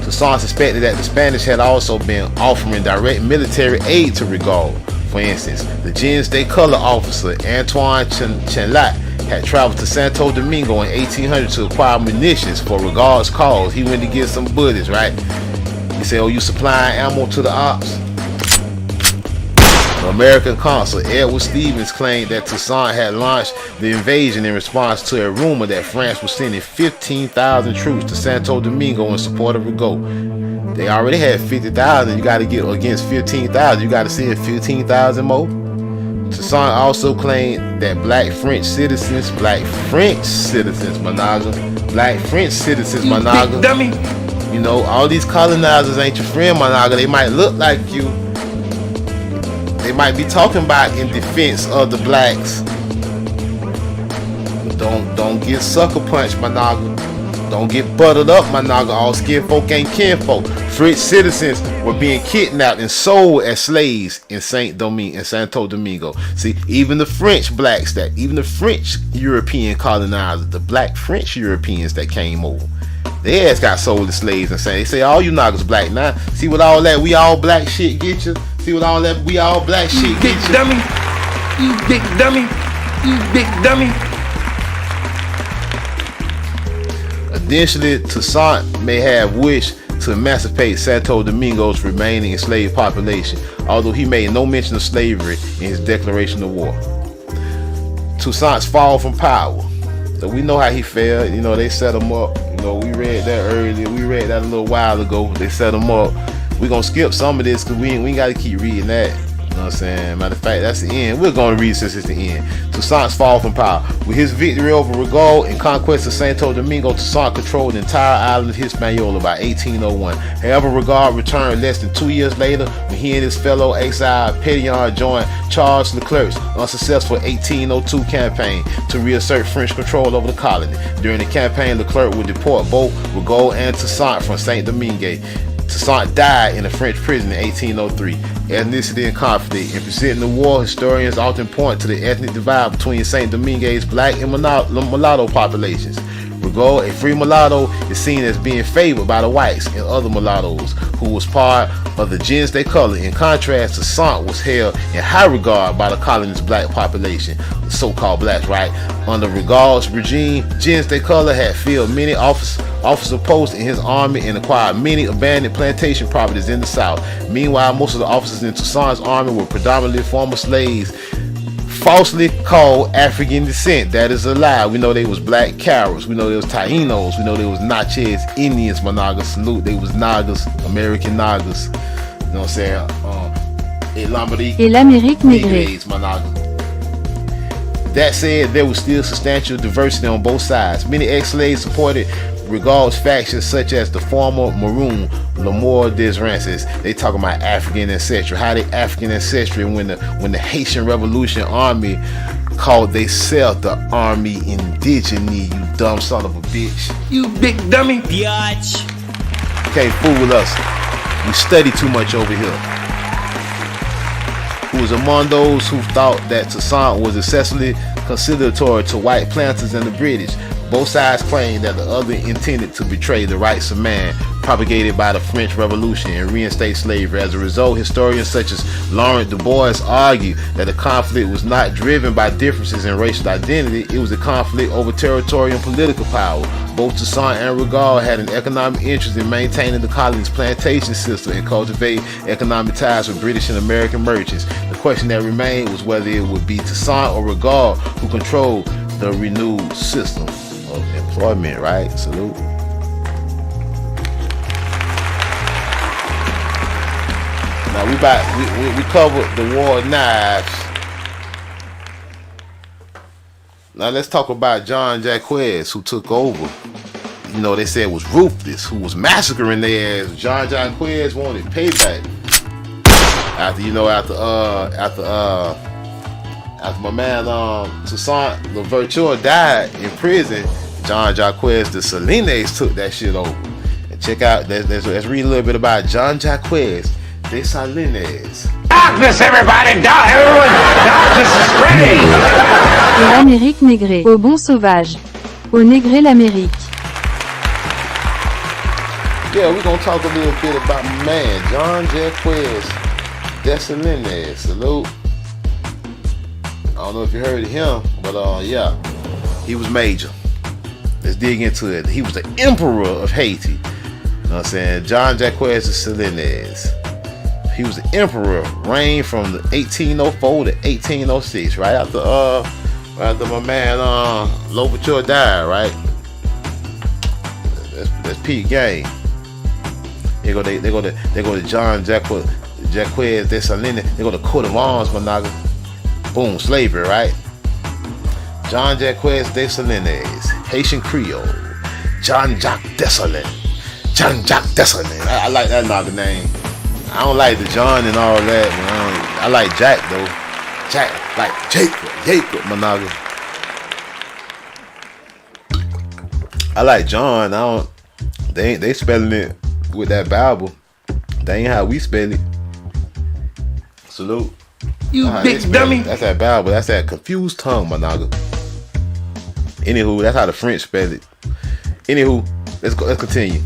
Toussaint suspected that the Spanish had also been offering direct military aid to Rigaud. For instance, the gens de color officer Antoine Chenlat had traveled to Santo Domingo in 1800 to acquire munitions for Rigaud's cause. He went to get some buddies, right? He said, oh, you supplying ammo to the ops? The American consul Edward Stevens claimed that Toussaint had launched the invasion in response to a rumor that France was sending 15,000 troops to Santo Domingo in support of Rigaud. They already had 50,000. You got to get against 15,000. You got to send 15,000 more. Toussaint also claimed that black French citizens, Managa, dummy. You know, all these colonizers ain't your friend, Managa. They might look like you. They might be talking about in defense of the blacks. But don't get sucker punched, Managa. Don't get buttered up, Managa. All skin folk ain't kinfolk. French citizens were being kidnapped and sold as slaves in Santo Domingo. See, even the French blacks, even the French European colonizers, the black French Europeans that came over, their ass got sold as slaves. And they say all you niggas black now. See what all that we all black shit get you? See what all that we all black shit get you? Dummy. You big dummy. You big dummy. Additionally, Toussaint may have wished to emancipate Santo Domingo's remaining enslaved population, although he made no mention of slavery in his declaration of war. Toussaint's fall from power. So we know how he fell. You know, they set him up. You know, we read that earlier. We read that a little while ago. They set him up. We're going to skip some of this because we ain't got to keep reading that. You know what I'm saying? Matter of fact, that's the end. We're going to read since it's the end. Toussaint's fall from power. With his victory over Rigaud and conquest of Santo Domingo, Toussaint controlled the entire island of Hispaniola by 1801. However, Rigaud returned less than 2 years later when he and his fellow exile Pétion joined Charles Leclerc's unsuccessful 1802 campaign to reassert French control over the colony. During the campaign, Leclerc would deport both Rigaud and Toussaint from Saint Domingue. Toussaint died in a French prison in 1803. Ethnicity and conflict. In presenting the war, historians often point to the ethnic divide between Saint Domingue's black and mulatto populations. Rigaud, a free mulatto, is seen as being favored by the whites and other mulattoes, who was part of the gens de color. In contrast, Toussaint was held in high regard by the colony's black population, the so-called blacks, right? Under Rigaud's regime, gens de color had filled many officer posts in his army and acquired many abandoned plantation properties in the South. Meanwhile, most of the officers in Toussaint's army were predominantly former slaves, falsely called African descent. That is a lie. We know they was black Caribs. We know they was Tainos. We know they was Natchez Indians, Managa. Salute. They was Nagas, American Nagas. You know what I'm saying? Et l'Amérique négrée. Managa. That said, there was still substantial diversity on both sides. Many ex-slaves supported Rigaud's factions, such as the former Maroon, L'Amour des Rances. They talking about African ancestry. How they African ancestry when the Haitian Revolution Army called theyself the Army Indigene, you dumb son of a bitch. You big dummy. Biatch. Can't fool with us. We study too much over here. Who was among those who thought that Toussaint was excessively conciliatory to white planters and the British. Both sides claim that the other intended to betray the rights of man propagated by the French Revolution and reinstate slavery. As a result, historians such as Laurent Dubois argue that the conflict was not driven by differences in racial identity, it was a conflict over territorial and political power. Both Toussaint and Rigaud had an economic interest in maintaining the colony's plantation system and cultivating economic ties with British and American merchants. The question that remained was whether it would be Toussaint or Rigaud who controlled the renewed system of employment, right? Salute. Now we covered the war of knives. Now let's talk about John Jacques, who took over. You know, they said was ruthless, who was massacring their ass. John Jacques wanted payback. After my man Toussaint Louverture died in prison, John Jacques de Salines took that shit over. And check out, let's read a little bit about John Jacques de Salines. Darkness, everybody! Everyone! Darkness is ready! Et l'Amérique négrée. Au bon sauvage. Au négré l'Amérique. Yeah, we're gonna talk a little bit about my man, John Jacques de Salines. Salute. I don't know if you heard of him, but yeah, he was major. Let's dig into it. He was the emperor of Haiti. You know what I'm saying? John Jacques de Salines. He was the emperor, reigned from 1804 to 1806, right after my man Louverture died, right? That's peak game. They go to John Jacques de Salines. They go to coat of arms, my nigga. Boom, slavery, right? John Jacques de Salines, Haitian Creole. John Jacques Dessalines. John Jacques Dessalines. I like that nigga name. I don't like the John and all that, man. I like Jack though. Jack, like Jacob, my nigga. I like John. They spelling it with that Bible. That ain't how we spell it. Salute. You big dummy. That's that Bible. That's that confused tongue, my nigga. Anywho, that's how the French spell it. Anywho, let's continue.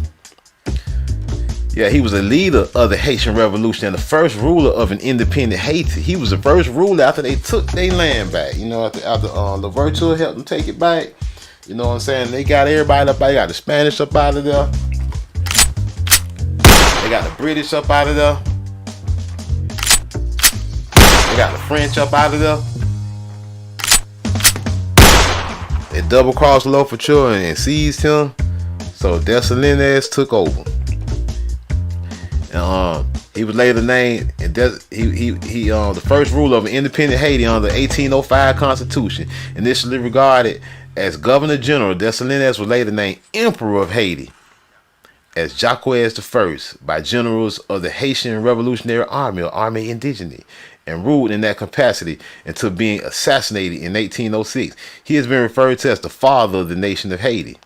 Yeah, he was a leader of the Haitian Revolution and the first ruler of an independent Haiti. He was the first ruler after they took their land back. You know, after Louverture helped them take it back. You know what I'm saying? They got everybody up. They got the Spanish up out of there. They got the British up out of there. They got the French up out of there. They double-crossed Louverture and seized him. So Dessalines took over. He was later named the first ruler of an independent Haiti under the 1805 Constitution. Initially regarded as Governor General, Dessalines was later named Emperor of Haiti as Jacques I by generals of the Haitian Revolutionary Army or Armée Indigène, and ruled in that capacity until being assassinated in 1806. He has been referred to as the father of the nation of Haiti.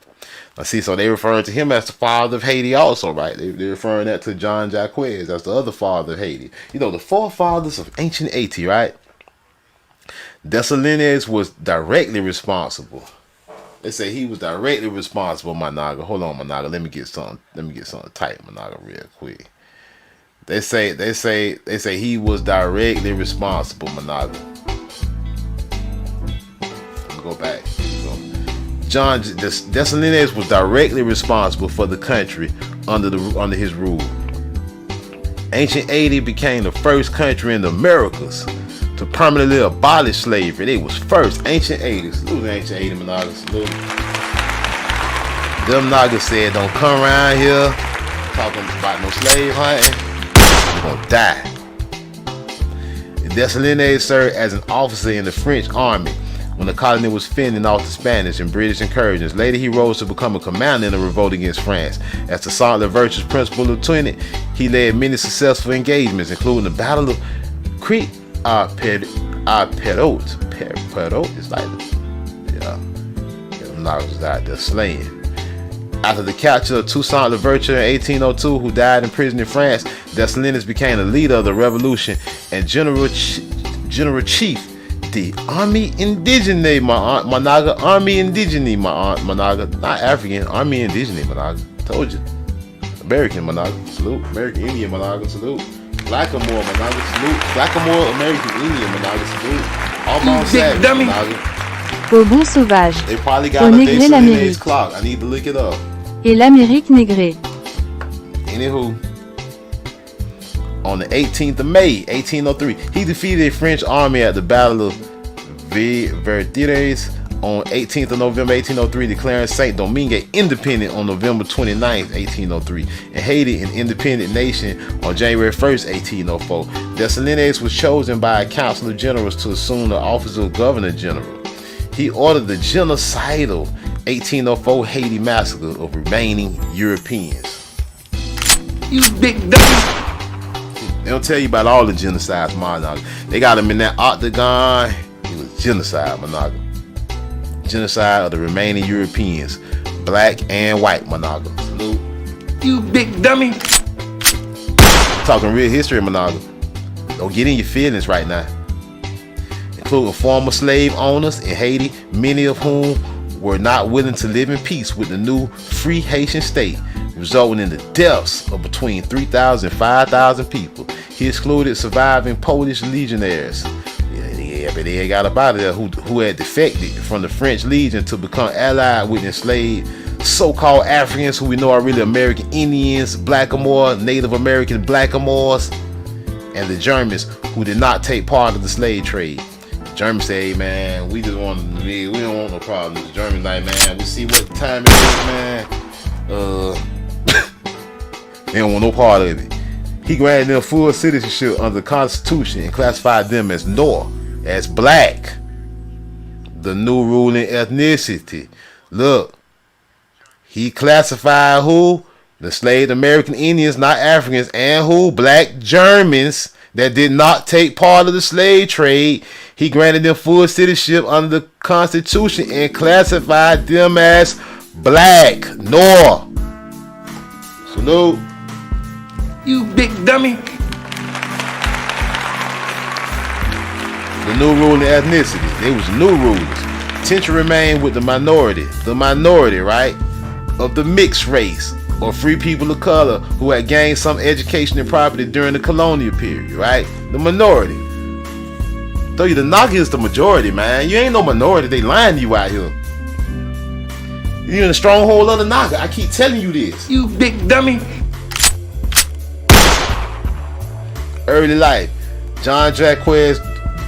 See, so they referring to him as the father of Haiti also, right? They're referring that to John Jacques as the other father of Haiti. You know, the forefathers of ancient Haiti, right? Dessalines was directly responsible. They say he was directly responsible, my naga. Hold on, my naga. Let me get something tight, my naga, real quick. They say he was directly responsible, my naga. Let me go back. John Dessalines was directly responsible for the country under his rule. Ancient Haiti became the first country in the Americas to permanently abolish slavery. They was first. Ancient Haiti. Salute ancient Haiti, Monagas. Salute. Them niggas said, don't come around here talking about no slave hunting. You're gonna die. Dessalines served as an officer in the French army when the colony was fending off the Spanish and British incursions. Later, he rose to become a commander in a revolt against France. As Toussaint Louverture's principal lieutenant, he led many successful engagements, including the Battle of Creek Perot. It's like, yeah, them knockers out there slaying. After the capture of Toussaint Louverture in 1802, who died in prison in France, Dessalines became the leader of the revolution and general chief the Army Indigene, Managa. Army Indigene, Managa. Not African. Army Indigene, Managa. Told you. American, Managa. Salute. American Indian, Managa. Salute. Blackamoor, Managa. Salute. Blackamoor, American Indian, Managa. Salute. All bone savage, Managa. Au bon sauvage. They probably got Au a négré Day l'Amérique. clock. I need to look it up. Et l'Amérique négrée. Anywho, on the 18th of May, 1803, he defeated a French army at the Battle of Vertires on 18th of November, 1803, declaring Saint Domingue independent on November 29th, 1803, and Haiti an independent nation on January 1st, 1804. Dessalines was chosen by a council of generals to assume the office of Governor General. He ordered the genocidal 1804 Haiti massacre of remaining Europeans. You big dummy. They don't tell you about all the genocides, Monaga. They got him in that octagon. It was genocide, Monaga. Genocide of the remaining Europeans, black and white, Monaga. Salute. You big dummy. Talking real history, Monaga. Don't get in your feelings right now. Including former slave owners in Haiti, many of whom were not willing to live in peace with the new free Haitian state, resulting in the deaths of between 3,000 and 5,000 people. He excluded surviving Polish legionnaires. Yeah, but they got up out of there who had defected from the French Legion to become allied with enslaved so-called Africans who we know are really American Indians, Blackamoor, Native American Blackamoors, and the Germans who did not take part of the slave trade. The Germans say, hey, man, we don't want no problems. The Germans like, man, we see what time it is, man. They don't want no part of it. He granted them full citizenship under the Constitution and classified them as Noir, as black, the new ruling ethnicity. Look, he classified who? The enslaved American Indians, not Africans, and who? Black Germans that did not take part of the slave trade. He granted them full citizenship under the Constitution and classified them as black, Noir. Salute. You big dummy. The new ruling ethnicity. They was new rulers. Tension remained with the minority, right, of the mixed race or free people of color who had gained some education and property during the colonial period, right? The minority. Though you the Naga is the majority, man. You ain't no minority. They lying to you out here. You're in the stronghold of the Naga. I keep telling you this. You big dummy. Early life. John Jacques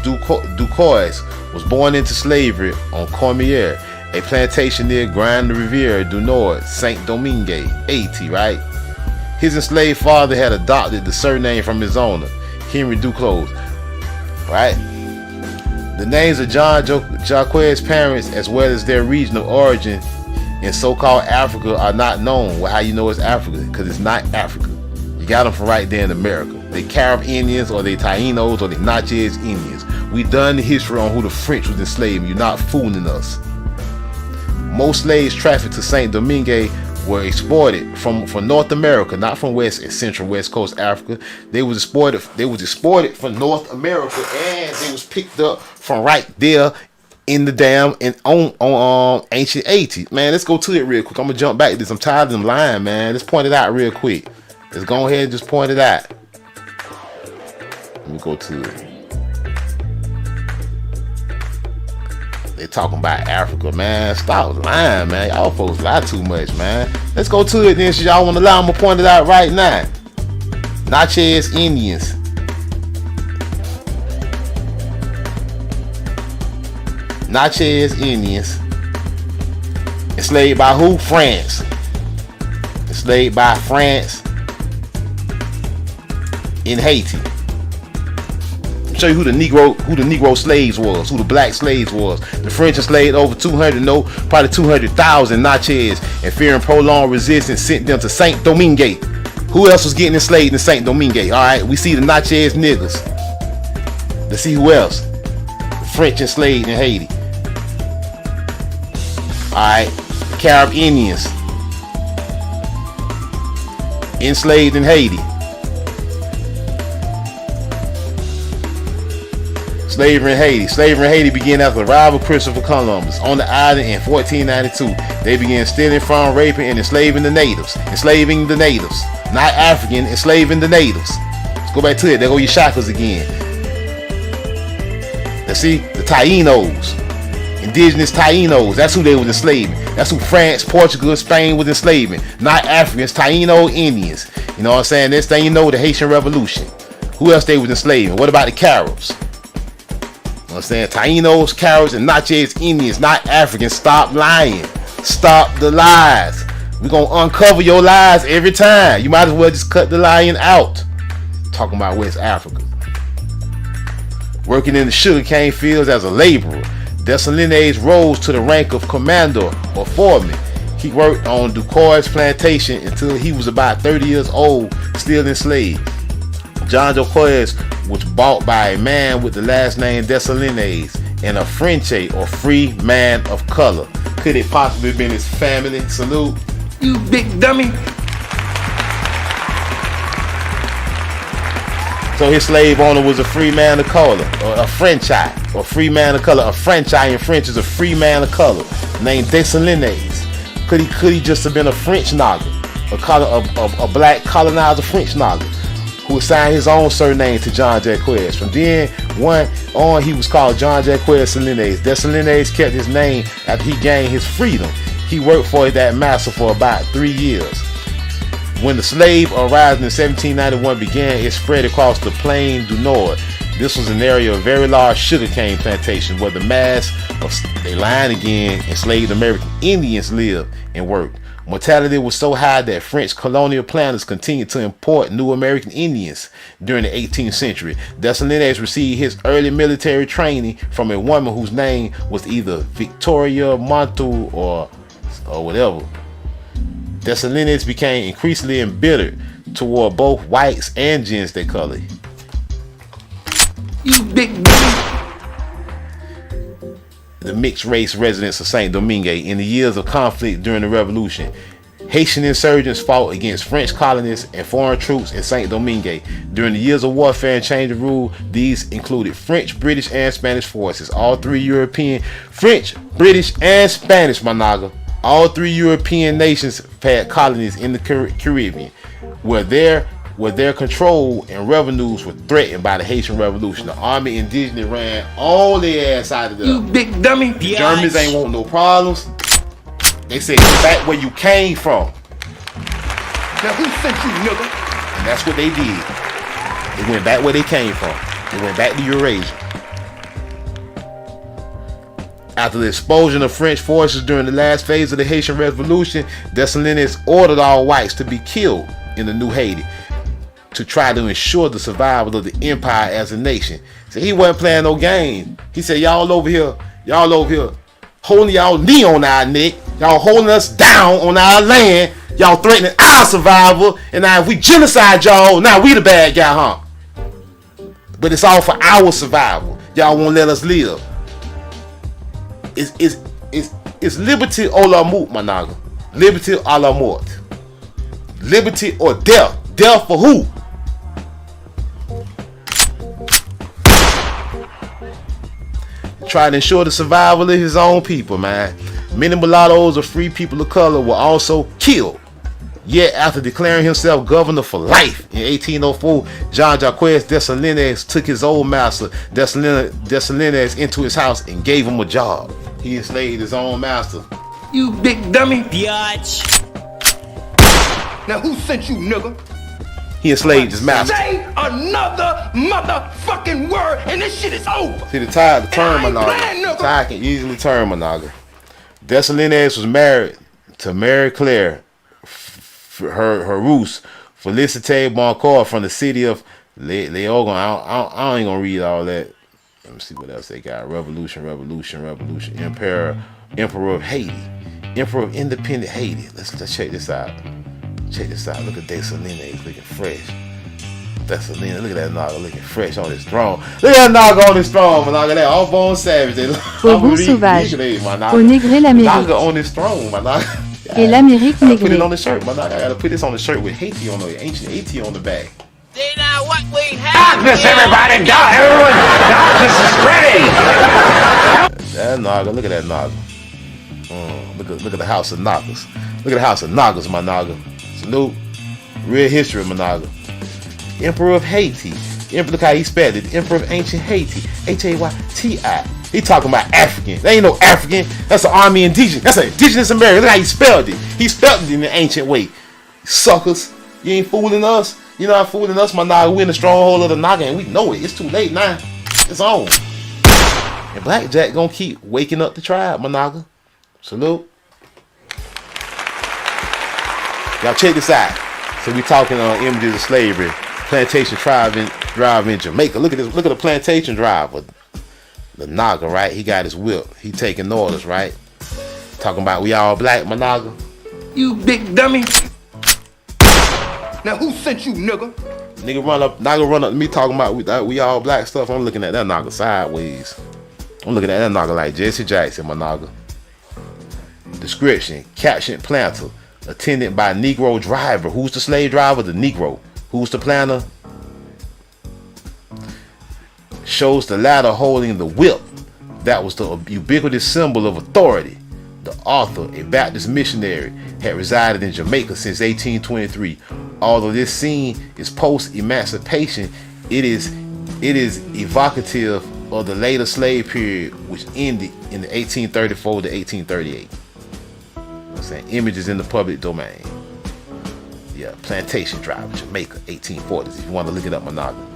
Ducois was born into slavery on Cormier, a plantation near Grand Riviere du Nord, Saint Domingue, Haiti, right? His enslaved father had adopted the surname from his owner, Henry Duclos, right? The names of John Jacques' parents, as well as their region of origin in so-called Africa, are not known. Well, how you know it's Africa? Because it's not Africa. You got them from right there in America. They Carib Indians, or they Tainos, or they Natchez Indians. We done the history on who the French was enslaving. You're not fooling us. Most slaves trafficked to Saint Domingue were exported from North America, not from West and Central West Coast Africa. They was exported from North America, and they was picked up from right there in the dam and on ancient Haiti. Man, let's go to it real quick. I'm gonna jump back to this. I'm tired of them lying, man. Let's point it out real quick. Let's go ahead and just point it out. Let me go to it. They talking about Africa, man. Stop lying, man. Y'all folks lie too much, man. Let's go to it then. So y'all want to lie, I'm gonna point it out right now. Natchez Indians. Natchez Indians. Enslaved by who? France. Enslaved by France in Haiti. Show you who the Negro slaves was, who the black slaves was. The French enslaved over 200, probably 200,000 Natchez, and fearing prolonged resistance sent them to Saint Domingue. Who else was getting enslaved in Saint Domingue? All right, we see the Natchez niggas. Let's see who else. The French enslaved in Haiti. All right, the Carib Indians enslaved in Haiti. Slavery in Haiti. Slavery in Haiti began after the arrival of Christopher Columbus on the island in 1492. They began stealing from, raping, and enslaving the natives. Enslaving the natives. Not African, enslaving the natives. Let's go back to it. There go your shackles again. Let's see, the Tainos. Indigenous Tainos. That's who they was enslaving. That's who France, Portugal, Spain was enslaving. Not Africans, Taino Indians. You know what I'm saying? Next thing you know, the Haitian Revolution. Who else they was enslaving? What about the Caribs? You know what I'm saying? Tainos, Caribs, and Natchez Indians, not Africans. Stop lying. Stop the lies. We're going to uncover your lies every time. You might as well just cut the lying out. Talking about West Africa. Working in the sugarcane fields as a laborer, Dessalines rose to the rank of commander or foreman. He worked on Ducour's plantation until he was about 30 years old, still enslaved. John Ducour was bought by a man with the last name Dessalines and a Frenchie or free man of color. Could it possibly have been his family? Salute. You big dummy. So his slave owner was a free man of color, or a Frenchie, or free man of color. A Frenchie in French is a free man of color, named Dessalines. Could he just have been a French nigger, a black colonizer French nigger, who assigned his own surname to John Jacques? From then on, he was called John Jacques Salines. Dessalines kept his name after he gained his freedom. He worked for that master for about 3 years. When the slave arrived in 1791 began, it spread across the Plain du Nord. This was an area of very large sugarcane plantations where the mass of enslaved American Indians lived and worked. Mortality was so high that French colonial planters continued to import new American Indians during the 18th century. Dessalines received his early military training from a woman whose name was either Victoria Montu or whatever. Dessalines became increasingly embittered toward both whites and gens they color. You big dummy. The mixed race residents of Saint Domingue. In the years of conflict during the revolution, Haitian insurgents fought against French colonists and foreign troops in Saint Domingue. During the years of warfare and change of rule, these included French, British, and Spanish forces. All three European, French, British, and Spanish, Managa. All three European nations had colonies in the Caribbean, where their control and revenues were threatened by the Haitian Revolution. The army indigenous ran all their ass out of there. You big dummy. The Germans ain't want no problems. They said, go back where you came from. Now who sent you, nigga? And that's what they did. They went back where they came from. They went back to Eurasia. After the expulsion of French forces during the last phase of the Haitian Revolution, Dessalines ordered all whites to be killed in the New Haiti to try to ensure the survival of the empire as a nation. So he wasn't playing no game. He said, y'all over here, holding y'all knee on our neck, y'all holding us down on our land, y'all threatening our survival, and now if we genocide y'all, now we the bad guy, huh? But it's all for our survival. Y'all won't let us live. It's liberty or la mort, my nigga. Liberty or la mort. Liberty or death. Death for who? Trying to ensure the survival of his own people, man. Many mulattoes or free people of color were also killed. Yet, after declaring himself governor for life in 1804, Jean Jacques Dessalines took his old master, Dessalines, into his house and gave him a job. He enslaved his own master. You big dummy. Biatch. Now who sent you, nigga? He enslaved his master. Say another motherfucking word and this shit is over. See, the tide to turn, Managa. The tide can easily turn, Managa. Dessalines was married to Mary Claire, her Roos, Felicite Boncourt from the city of Leogon. I ain't gonna read all that. Let me see what else they got. Revolution. Emperor of Haiti. Emperor of independent Haiti. Let's check this out. Look at Dessalines looking fresh. Dessalines, look at that Naga looking fresh on his throne. Look at that Naga on his throne, my Naga. That all bone savage. Au bon sauvage. Au négré l'Amérique. Naga on his throne, my Naga. Et l'Amérique Put it négrée. on the shirt, my Naga. I gotta put this on the shirt with Haiti on the ancient Haiti on the back. See now what we have. Darkness, everybody! Everyone! Darkness is ready! That Naga, look at that Naga. Look at the house of Nagas. Look at the house of Nagas, my Naga. Salute. Real history of my Naga. Emperor of Haiti. Look how he spelled it. Emperor of ancient Haiti. H-A-Y-T-I. He talking about African. They ain't no African. That's an army indigenous. That's an indigenous American. Look how he spelled it. He spelled it in the ancient way. Suckers. You ain't fooling us. You not fooling us, my Naga. We in the stronghold of the Naga and we know it. It's too late now. It's on. And Blackjack gonna keep waking up the tribe, my Naga. Salute. Y'all check this out. So we talking on images of slavery. Plantation drive in Jamaica. Look at this. Look at the plantation driver. The Naga, right? He got his whip. He taking orders, right? Talking about we all black, my Naga. You big dummy. Now who sent you, nigga? Naga run up to me talking about we all black stuff. I'm looking at that Naga sideways. I'm looking at that Naga like Jesse Jackson, my Naga. Description, caption planter, attended by Negro driver. Who's the slave driver? The Negro. Who's the planter? Shows the latter holding the whip. That was the ubiquitous symbol of authority. The author, a Baptist missionary, had resided in Jamaica since 1823. Although this scene is post-emancipation, it is evocative of the later slave period, which ended in the 1834 to 1838. I'm saying images in the public domain. Yeah, plantation driver, Jamaica, 1840s. If you want to look it up, my Naga.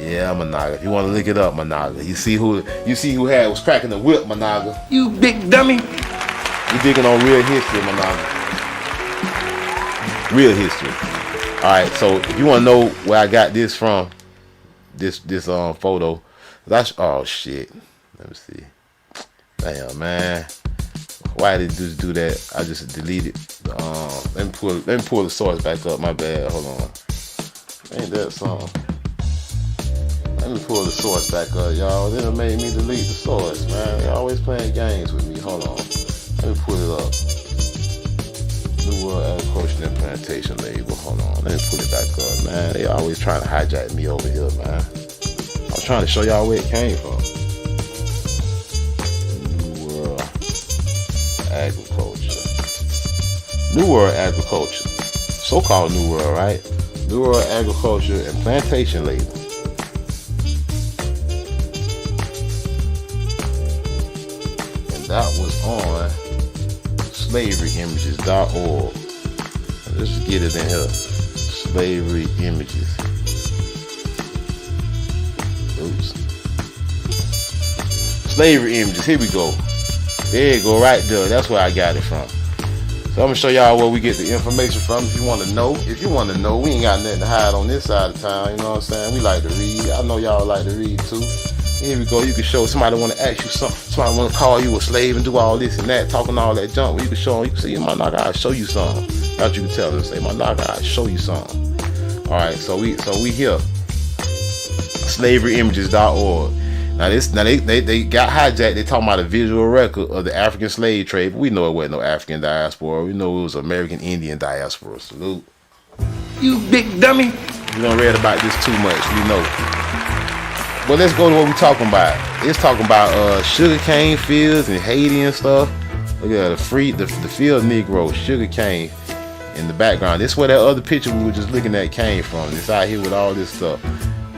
Yeah, my Naga. If you want to look it up, my Naga. You see who was cracking the whip, my Naga. You big dummy. You digging on real history, my Naga. Real history. All right, so if you want to know where I got this from, this photo, that's oh shit. Let me see. Damn, man. Why did this do that? I just deleted. Let me pull the source back up. My bad. Hold on. Ain't that something? Let me pull the source back up, y'all. Then it made me delete the source, man. They always playing games with me. Hold on. Let me pull it up. New World Agriculture and Plantation Label. Hold on. Let me pull it back up, man. They always trying to hijack me over here, man. I was trying to show y'all where it came from. Agriculture. New World Agriculture. So-called New World, right? New World Agriculture and Plantation Label. And that was on slaveryimages.org. Let's just get it in here. Slavery images. Oops. Slavery images. Here we go. There you go, right there. That's where I got it from. So I'm gonna show y'all where we get the information from. If you want to know, we ain't got nothing to hide on this side of town. You know what I'm saying? We like to read. I know y'all like to read too. Here we go. You can show somebody want to ask you something. Somebody want to call you a slave and do all this and that, talking all that junk. Well, you can show them. You can say, my Naga, I'll show you something. Thought you could tell them, say, my Naga, I'll show you something. All right. So we here. Slaveryimages.org. Now they got hijacked. They talking about a visual record of the African slave trade, but we know it wasn't no African diaspora. We know it was American Indian diaspora. Salute. You big dummy. We don't read about this too much. We know. But let's go to what we're talking about. It's talking about sugar cane fields in Haiti and stuff. Look at the field Negro, sugar cane in the background. This is where that other picture we were just looking at came from. It's out here with all this stuff.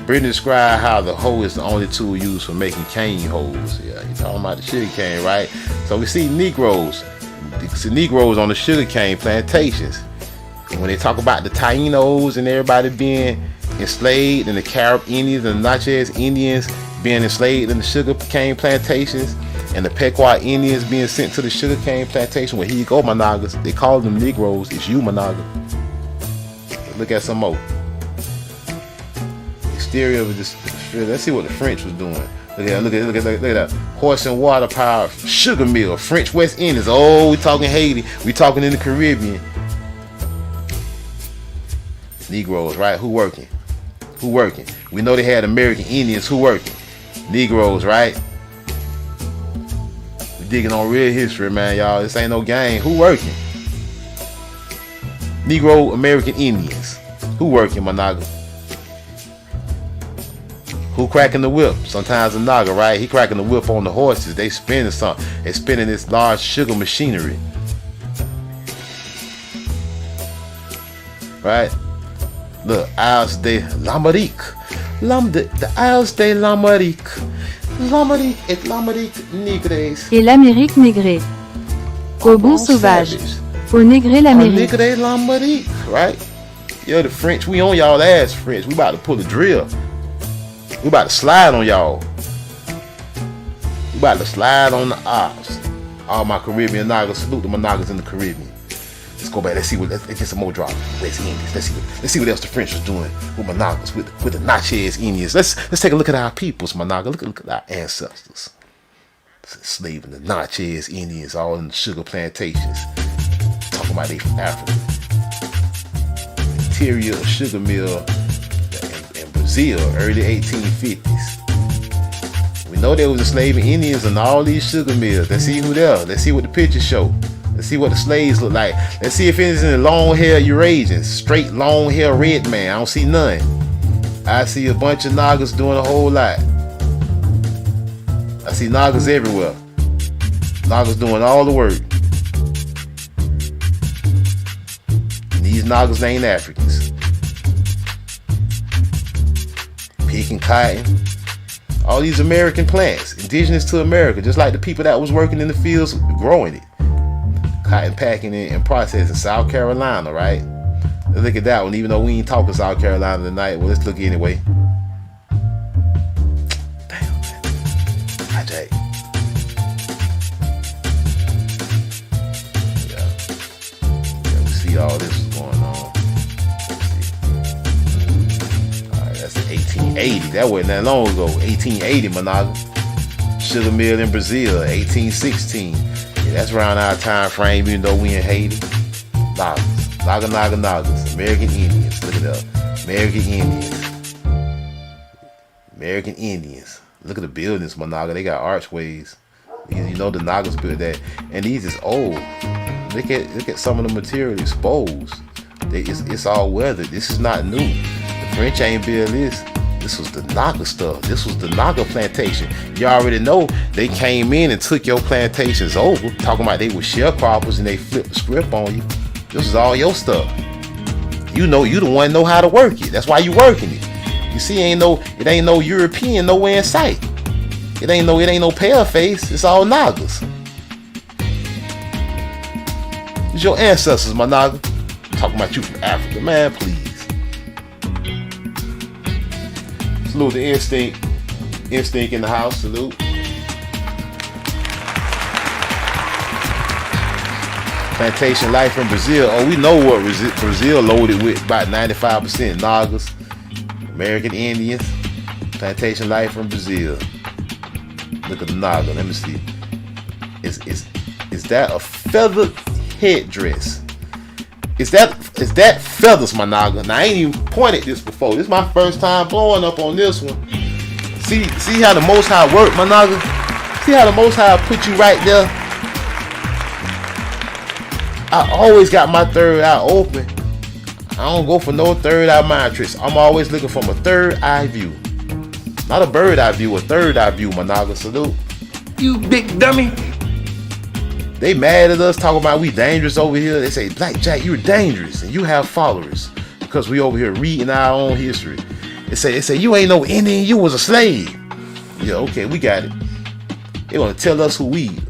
Brittany described how the hoe is the only tool used for making cane hoes. Yeah, he's talking about the sugar cane, right? So we see Negroes. See Negroes on the sugar cane plantations. And when they talk about the Tainos and everybody being enslaved, and the Carib Indians and the Natchez Indians being enslaved in the sugar cane plantations, and the Pequot Indians being sent to the sugar cane plantation, well, here you go, my Nagas. They call them Negroes. It's you, my Naga. Look at some more. Exterior of this. Let's see what the French was doing. Look at that horse and water powered sugar mill. French West Indies. Oh, we talking Haiti. We talking in the Caribbean. Negroes, right? Who working? We know they had American Indians. Who working? Negroes, right? We digging on real history, man, y'all. This ain't no game. Who working? Negro American Indians. Who working, my Naga? Who cracking the whip? Sometimes a Naga, right? He cracking the whip on the horses. They spinning something. They spinning this large sugar machinery. Right? Look, Isles de l'Amérique. The Isles de l'Amérique. L'Amérique et l'Amérique négres. Et l'Amérique négrée. Au bon sauvage. Au négré l'Amérique. Négré l'Amérique, right? Yo, the French, we on y'all ass, French. We about to pull the drill. We about to slide on y'all. We about to slide on the ops. All my Caribbean Nagas, salute to my Nagas in the Caribbean. Let's go back. Let's get some more drops. West Indies. Let's see what else the French was doing with my Nagas, with the Natchez Indians. Let's take a look at our peoples, my Naga. Look at our ancestors. Slaving the Natchez Indians, all in the sugar plantations. Talking about they from Africa. Interior of sugar mill in Brazil, early 1850s. We know there was enslaving Indians in all these sugar mills. Let's see who there. Let's see what the pictures show. Let's see what the slaves look like. Let's see if it's in long hair Eurasians, straight long hair red man. I don't see none. I see a bunch of Nagas doing a whole lot. I see Nagas everywhere. Nagas doing all the work. And these Nagas ain't Africans. Picking cotton. All these American plants, indigenous to America, just like the people that was working in the fields growing it. Cotton packing it and processing. South Carolina, right? Let's look at that one, even though we ain't talking South Carolina tonight. Well, let's look anyway. Damn, man. Hi, Jay. Yeah, we see all this is going on. Let's see. All right, that's 1880. That wasn't that long ago. 1880, Managa. Sugar mill in Brazil, 1816. Yeah, that's around our time frame, even though we in Haiti. Nagas. American Indians. Look it up. American Indians. Look at the buildings, Managa. They got archways. You know the Nagas built that. And these is old. Look at some of the material exposed. It's all weathered. This is not new. The French ain't built this. This was the Naga stuff. This was the Naga plantation. You already know they came in and took your plantations over. Talking about they were sharecroppers and they flipped the script on you. This is all your stuff. You know, you the one know how to work it. That's why you working it. You see, it ain't no European nowhere in sight. It ain't no pale face. It's all Nagas. It's your ancestors, my Naga. Talking about you from Africa, man. Please. Salute the instinct in the house. Salute. Plantation life in Brazil. Oh, we know what Brazil loaded with. About 95% Nagas, American Indians. Plantation life in Brazil. Look at the Naga. Let me see. Is that a feathered headdress? Is that feathers, my Naga? Now I ain't even pointed this before. This is my first time blowing up on this one. See how the Most High work, my Naga? See how the Most High put you right there? I always got my third eye open. I don't go for no third eye mind tricks. I'm always looking from a third eye view. Not a bird eye view, a third eye view, my Naga. Salute. You big dummy. They mad at us, talking about we dangerous over here. They say, Black Jack, you're dangerous and you have followers because we over here reading our own history. They say you ain't no Indian, you was a slave. Yeah, okay, we got it. They want to tell us who we is.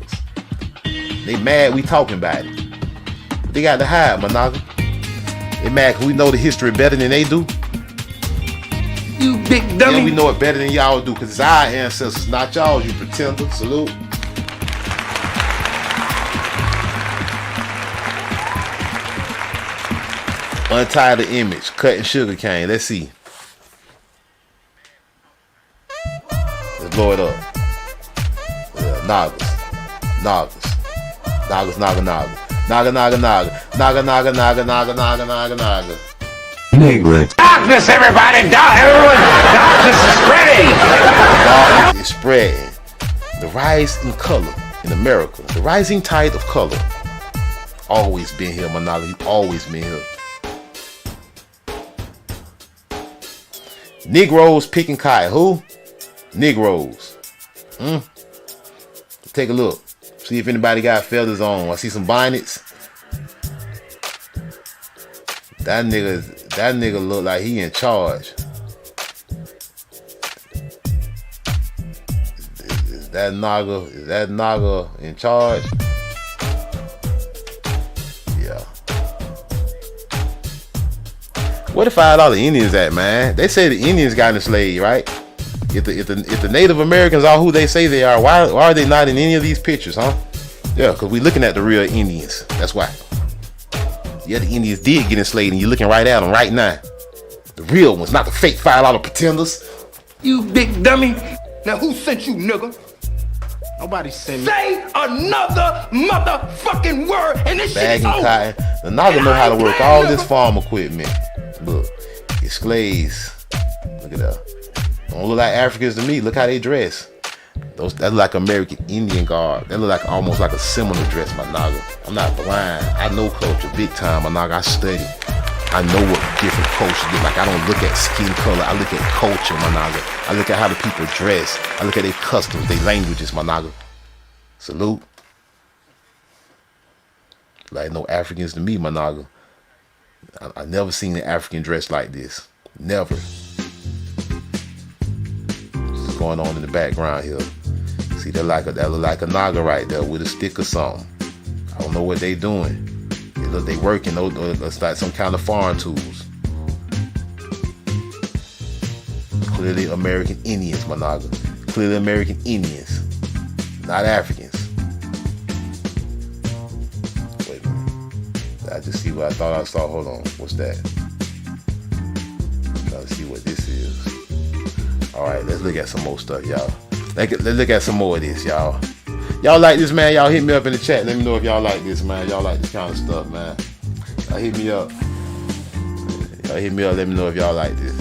They mad we talking about it. But they got to hide, Managa. They mad because we know the history better than they do. You big dummy. Yeah, we know it better than y'all do because it's our ancestors, not y'all, you pretender. Salute. Untie the image, cutting sugar cane. Let's see. Let's blow it up. Yeah, Nagas. Naga. Negro. Darkness, everybody! Darkness is spreading! Darkness is spreading. The rise in color in America. The rising tide of color. Always been here, Managa. You've always been here. Negroes picking cotton. Who? Negroes. Take a look. See if anybody got feathers on. I see some bonnets. That nigga look like he in charge. Is that Naga in charge? Yeah. Where the $5 Indians at, man? They say the Indians got enslaved, right? If the Native Americans are who they say they are, why are they not in any of these pictures, huh? Yeah, because we looking at the real Indians. That's why. Yeah, the Indians did get enslaved, and you're looking right at them right now. The real ones, not the fake $5 pretenders. You big dummy. Now who sent you, nigga? Nobody sent me. Say another motherfucking word and this shit is Bagging over. cotton. The Naga know how to work all this farm equipment. Look, it's slaves. Look at that. Don't look like Africans to me. Look how they dress. That look like American Indian garb. That look like almost like a similar dress, my Naga. I'm not blind. I know culture big time, my Naga. I study. I know what different cultures look like. I don't look at skin color. I look at culture, my Naga. I look at how the people dress. I look at their customs, their languages, my Naga. Salute. Like no Africans to me, my Naga. I never seen an African dress like this. Never. What's going on in the background here? See, that look like a Naga right there with a stick or something. I don't know what they doing. They working. It's like some kind of farm tools. Clearly American Indians, my Naga. Clearly American Indians, not Africans. Wait a minute. I just see what I thought I saw. Hold on. What's that? Trying to see what this is. All right, let's look at some more stuff, y'all. Let's look at some more of this, y'all. Y'all like this, man? Y'all hit me up in the chat. Let me know if y'all like this, man. Y'all like this kind of stuff, man. Y'all hit me up. Y'all hit me up. Let me know if y'all like this.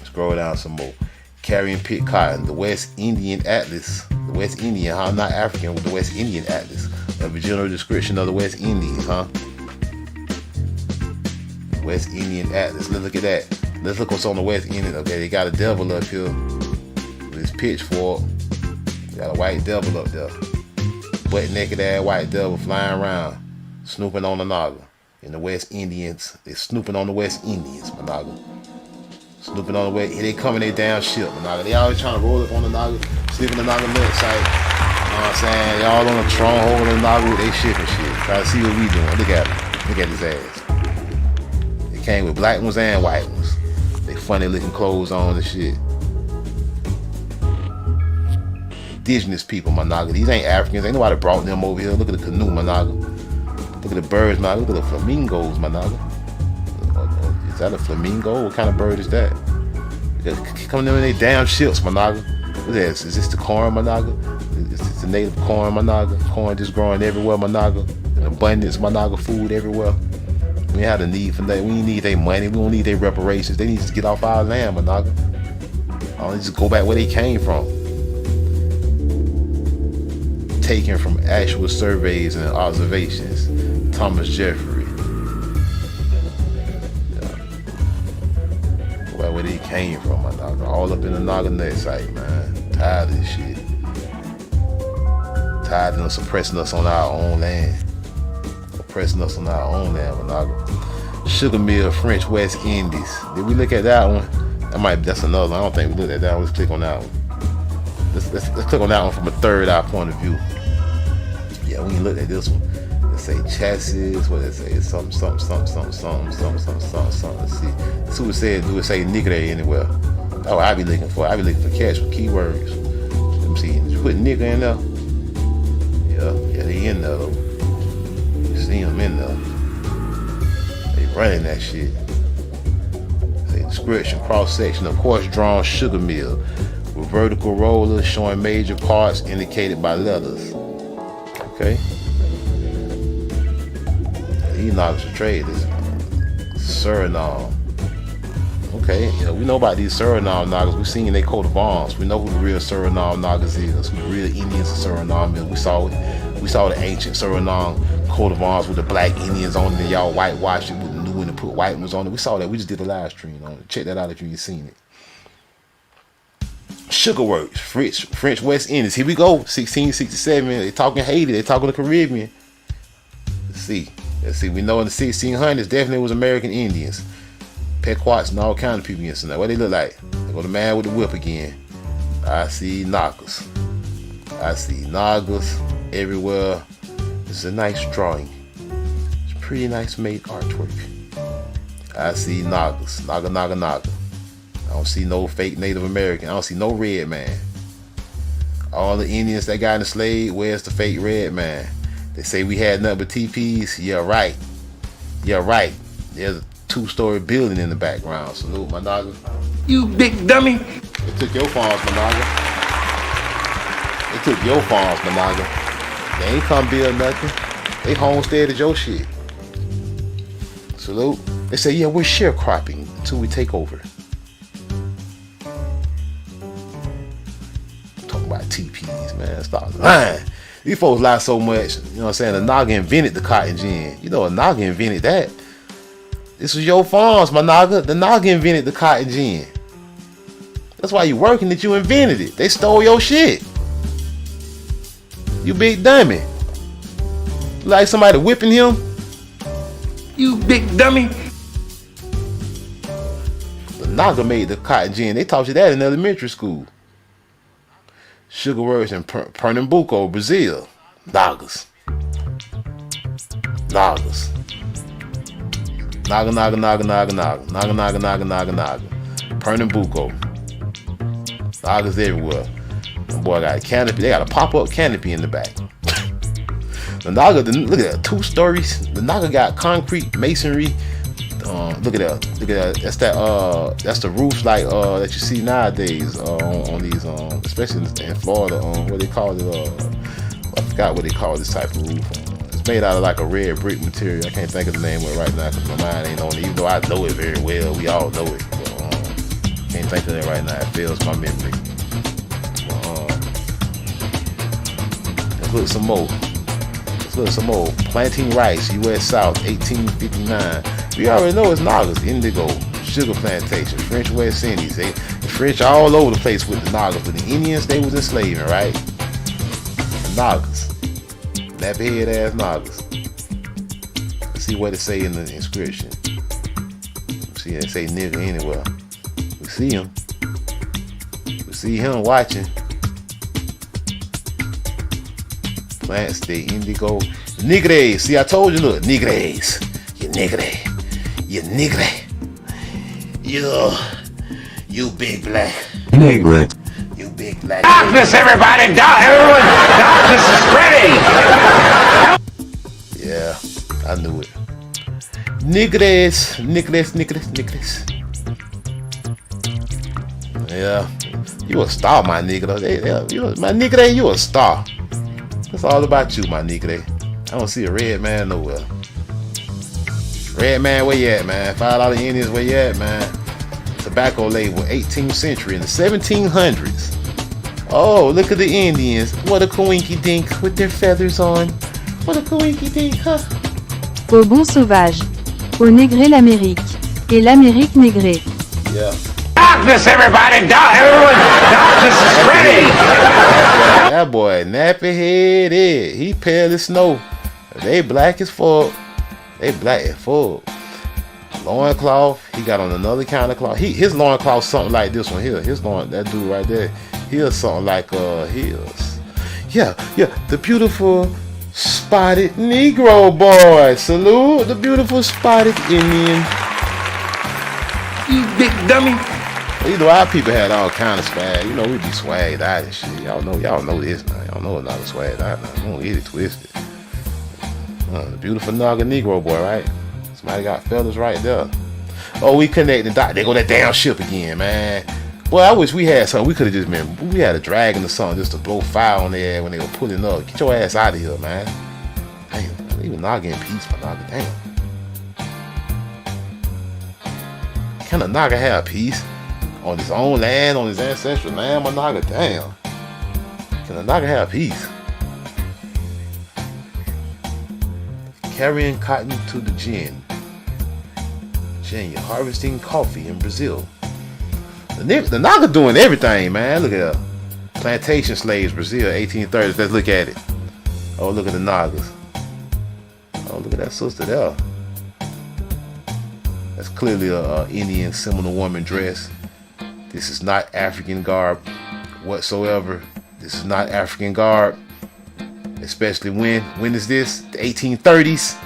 Scroll down some more. Carrying pick cotton. The West Indian Atlas. The West Indian, huh? Not African, with the West Indian Atlas. A general description of the West Indies, huh? West Indian Atlas. Let's look at that. Let's look what's on the West Indian. Okay, they got a devil up here with his pitchfork. Got a white devil up there. Butt naked ass white devil flying around. Snooping on the Naga. And the West Indians, they snooping on the West Indians, my Naga. Snooping on the way. Here they coming, they damn ship, my Naga. They always trying to roll up on the Naga, sleep in the Naga milk site. You know what I'm saying? Y'all on the throne holding the Naga with they ship and shit. Try to see what we doing. Look at him. Look at his ass. They came with black ones and white ones. They funny looking clothes on and shit. Indigenous people, my Naga. These ain't Africans. Ain't nobody brought them over here. Look at the canoe, my Naga. Look at the birds, my Naga. Look at the flamingos, my Naga. Is that a flamingo? What kind of bird is that? Coming in they damn ships, my Naga. What is this? Is this the corn, my Naga? Is this the native corn, my Naga? Corn just growing everywhere, my Naga. In abundance, my Naga. Food everywhere. We ain't have the need for that. We ain't need their money. We don't need their reparations. They need to get off our land, my Naga. I just go back where they came from. Taken from actual surveys and observations. Thomas Jeffrey. Yeah. Where they came from, my Naga. All up in the Naga net site, man. Tired of this shit. Tired of them suppressing us on our own land. Oppressing us on our own land, my Naga. Sugar Mill, French West Indies. Did we look at that one? That's another one. I don't think we looked at that one. Let's click on that one. Let's click on that one from a third eye point of view. Yeah, we ain't looked at this one. Let's say chassis. What does it say? Something. Let's see. Let's see what it said. Do it say nigga there anywhere? Oh, I be looking for catch with keywords. Let me see. Did you put nigga in there? Yeah, they in there though. You see them in there. They running that shit. Say description, cross section of course drawn sugar mill with vertical rollers showing major parts indicated by letters. Okay. These Nagas are traders. Suriname. Okay, yeah, we know about these Suriname Nagas. We've seen their coat of arms. We know who the real Suriname Nagas is. Who the real Indians of Suriname is. We saw the ancient Suriname coat of arms with the black Indians on it and y'all whitewashed it with the new one and put white ones on it. We saw that. We just did a live stream on it. Check that out if you ain't seen it. Sugar works, French West Indies. Here we go, 1667. They talking Haiti. They talking the Caribbean. Let's see. We know in the 1600s definitely was American Indians, Pequots, and all kind of people in there. What they look like? They go the man with the whip again. I see Nagas. Everywhere. This is a nice drawing. It's pretty nice made artwork. I see Nagas. Naga. I don't see no fake Native American. I don't see no red man. All the Indians that got enslaved, where's the fake red man? They say we had nothing but teepees. Yeah, right. There's a 2-story building in the background. Salute, my Naga. You big dummy. They took your farms, my Naga. They ain't come build nothing. They homesteaded your shit. Salute. They say, yeah, we're sharecropping until we take over. About TPs, man. Stop lying. These folks lie so much. You know what I'm saying? The Naga invented the cotton gin. You know, a Naga invented that. This was your farms, my Naga. The Naga invented the cotton gin. That's why you working that you invented it. They stole your shit. You big dummy. Like somebody whipping him? You big dummy. The Naga made the cotton gin. They taught you that in elementary school. Sugar works in Pernambuco, Brazil. Nagas. Naga. Pernambuco. Nagas everywhere. The boy got a canopy. They got a pop-up canopy in the back. The Naga, look at that, 2 stories. The Naga got concrete masonry. Look at that. That's the roofs like that you see nowadays on these especially in Florida. What they call it? I forgot what they call this type of roof. It's made out of like a red brick material. I can't think of the name of it right now because my mind ain't on it. Even though I know it very well, we all know it. But, can't think of it right now. It fails my memory. Let's look some more. Planting rice, U.S. South, 1859. We already know it's Nagas, indigo, sugar plantation, French West Indies. The French all over the place with the Nagas, but the Indians, they was enslaving, right? The Nagas. Nappy head ass Nagas. Let's see what it say in the inscription. See, it say nigga anywhere. We see him. We see him watching. Plants, they indigo. Nigres. See, I told you, look. Nigres. You nigre. You big black. Negre. You big black. Darkness, everybody! Everyone! Darkness is ready! Yeah, I knew it. Nigres. Yeah, you a star, my nigga. My nigga, you a star. It's all about you, my nigga. I don't see a red man nowhere. Red man, where you at, man? $5 Indians, where you at, man? Tobacco label, 18th century, in the 1700s. Oh, look at the Indians. What a coinky dink with their feathers on. What a coinky dink, huh? Au bon sauvage. Au négré l'Amérique. Et l'Amérique négrée. Yeah. Darkness, everybody! Everyone! Darkness is ready! That boy, nappy headed. He pale as snow. They black as fuck. Loincloth. He got on another kind of cloth. His loincloth something like this one here. That dude right there. Here's something like his. Yeah. The beautiful spotted Negro boy. Salute the beautiful spotted Indian. You big dummy. You know, our people had all kind of swag. You know, we be swagged out and shit. Y'all know this now. Y'all know not swagged out now. Don't get it twisted. The beautiful Naga Negro boy, right? Somebody got feathers right there. Oh, we connected. There go that damn ship again, man. Boy, I wish we had something. We could have just been. We had a dragon or something just to blow fire on their ass when they were pulling up. Get your ass out of here, man. Damn, even Naga in peace, my Naga. Damn. Can a Naga have peace on his own land, on his ancestral land, my Naga? Damn. Can a Naga have peace? Carrying cotton to the gin. You're harvesting coffee in Brazil. The Naga doing everything, man. Look at that. Plantation slaves, Brazil, 1830s. Let's look at it. Oh, look at the Nagas. Oh, look at that sister there. That's clearly a Indian Seminole woman dress. This is not African garb whatsoever. This is not African garb. Especially when is this? The 1830s.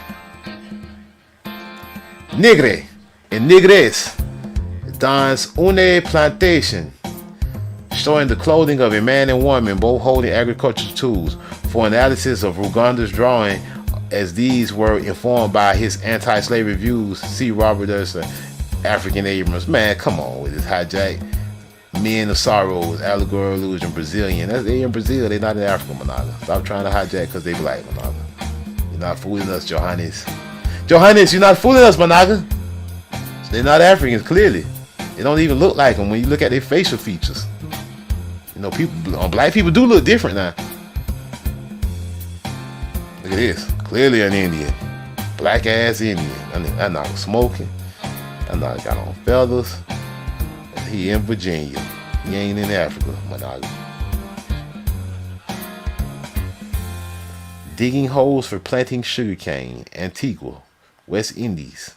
Negre and negres dans une plantation, showing the clothing of a man and woman, both holding agricultural tools. For analysis of Ruganda's drawing, as these were informed by his anti-slavery views, see Robert Ursa, African Abrams. Man, come on with this hijack. Men of Sorrows, Allegory Illusion, Brazilian. They in Brazil, they not in Africa, Managa. Stop trying to hijack because they black, Managa. You're not fooling us, Johannes. Johannes, you're not fooling us, Managa. They're not Africans, clearly. They don't even look like them when you look at their facial features. You know, black people do look different now. Look at this. Clearly an Indian. Black ass Indian. That Naga smoking. That Naga got on feathers. He in Virginia. He ain't in Africa, Managa. Digging holes for planting sugarcane, Antigua, West Indies.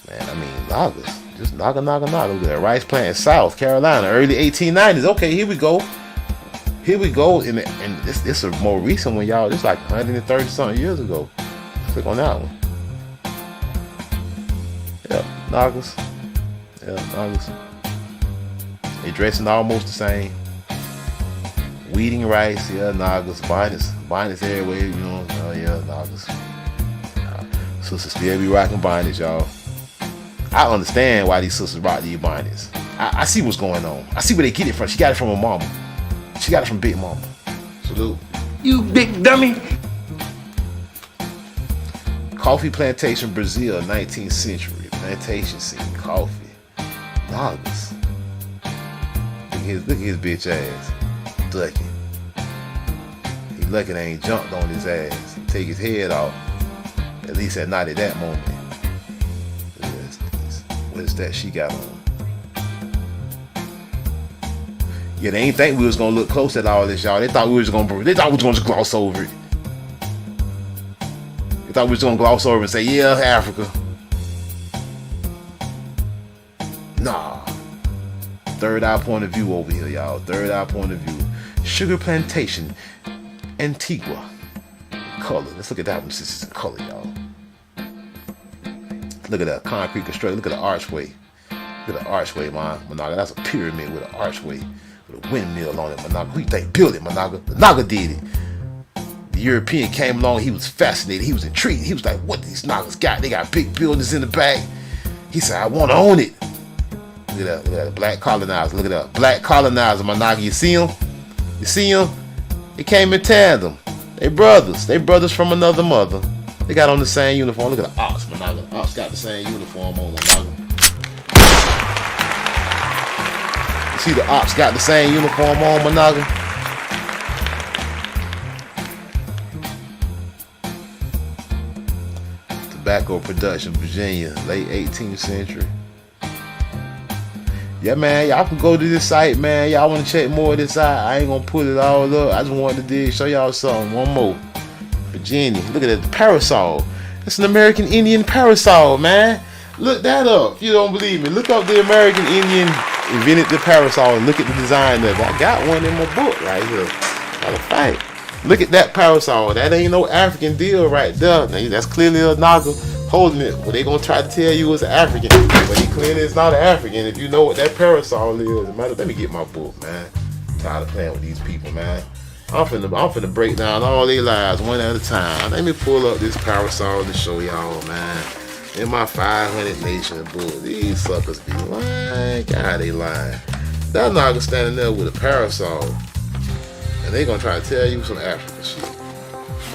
Man, I mean, Nagas. Just Naga. Look at that. Rice plant in South Carolina, early 1890s. Okay, here we go. And this is a more recent one, y'all. This is like 130 something years ago. Click on that one. Yep, Nagas. They dressing almost the same. Weeding rice, yeah, Nagas. Bonnets everywhere, you know. Oh yeah, Nagas. Sisters still be rocking bonnets, y'all. I understand why these sisters rock these bonnets. I see what's going on. I see where they get it from. She got it from her mama. She got it from Big Mama. Salute. You big dummy. Coffee plantation, Brazil, 19th century. Plantation scene, coffee. Nagas. Look at his bitch ass. Ducking. He lucky they ain't jumped on his ass. Take his head off. At least not at that moment. What is that she got on? Yeah, they ain't think we was gonna look close at all this, y'all. They thought we was gonna just gloss over it. They thought we was gonna gloss over and say, yeah, Africa. Nah. Third eye point of view over here, y'all. Third eye point of view. Sugar plantation, Antigua. Color. Let's look at that one since it's in color, y'all. Look at that concrete construction. Look at the archway. Look at the archway, man. Managa. That's a pyramid with an archway. With a windmill on it, Managa. Who you think built it, Managa? The Naga did it. The European came along. He was fascinated. He was intrigued. He was like, what these Nagas got? They got big buildings in the back. He said, I want to own it. Look at that. Black colonizer. Look at that. Black colonizer, Managa. You see him? You see him? They came in tandem. They brothers. They brothers from another mother. They got on the same uniform. Look at the ops, Managa. The ops got the same uniform on, Managa. You see the ops got the same uniform on, Managa? Tobacco production, Virginia, late 18th century. Yeah, man, y'all can go to this site, man. Y'all want to check more of this out. I ain't gonna put it all up. I just wanted to show y'all something. One more. Virginia. Look at that, the parasol. It's an American Indian parasol, man. Look that up. If you don't believe me, look up the American Indian invented the parasol and look at the design of it. I got one in my book right here. Matter of fact, look at that parasol. That ain't no African deal right there. That's clearly a Naga holding it. Well, they gonna try to tell you it's an African, but he clearly is not an African. If you know what that parasol is, let me get my book, man. I'm tired of playing with these people, man. I'm finna break down all their lives one at a time. Let me pull up this parasol to show y'all, man. In my 500 Nation book, these suckers be lying. God, they lying. That Naga standing there with a parasol, and they gonna try to tell you some African shit.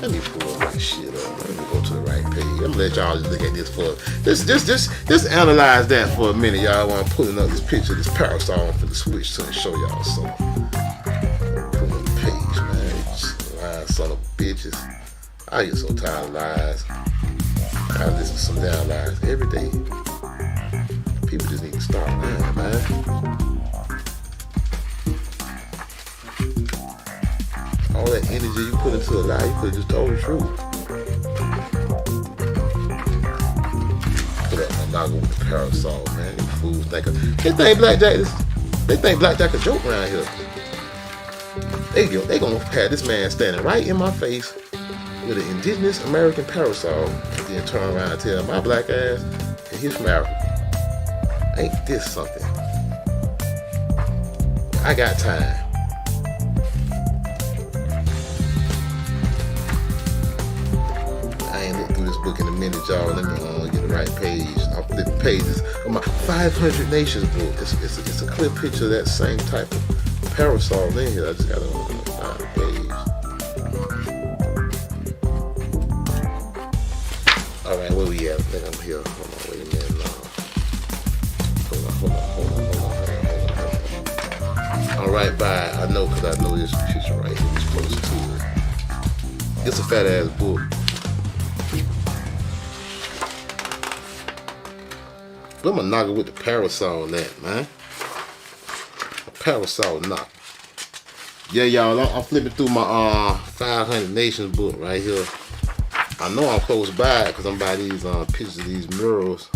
Let me pull my shit up. Let me go to the right page. I'm gonna let y'all just look at this for just analyze that for a minute, y'all. While I'm pulling up this picture of this parasol, I'm finna switch to and show y'all something. Put on the page, man. Just lying son of bitches. I get so tired of lies. I listen to some damn lies every day. People just need to stop lying, man. energy you put into a lie, you could have just told the truth. Put that monogamous with the parasol, man. These fools think they think blackjack a joke around here. They gonna have this man standing right in my face with an indigenous American parasol, and then turn around and tell my black ass that he's from Africa. Ain't this something? I got time. I ain't looked through this book in a minute, y'all. Let me get the right page. I'm flipping pages of my 500 Nations book. It's a clear picture of that same type of parasol in here. I just gotta find the page. All right, where we at? I think I'm here. Hold on, wait a minute. All right, bye. I know, because I know this picture right here is close to it. It's a fat ass book. But I'm gonna knock it with the parasol that, man. A parasol knock. Yeah, y'all, I'm flipping through my 500 Nations book right here. I know I'm close by because I'm by these pictures of these murals.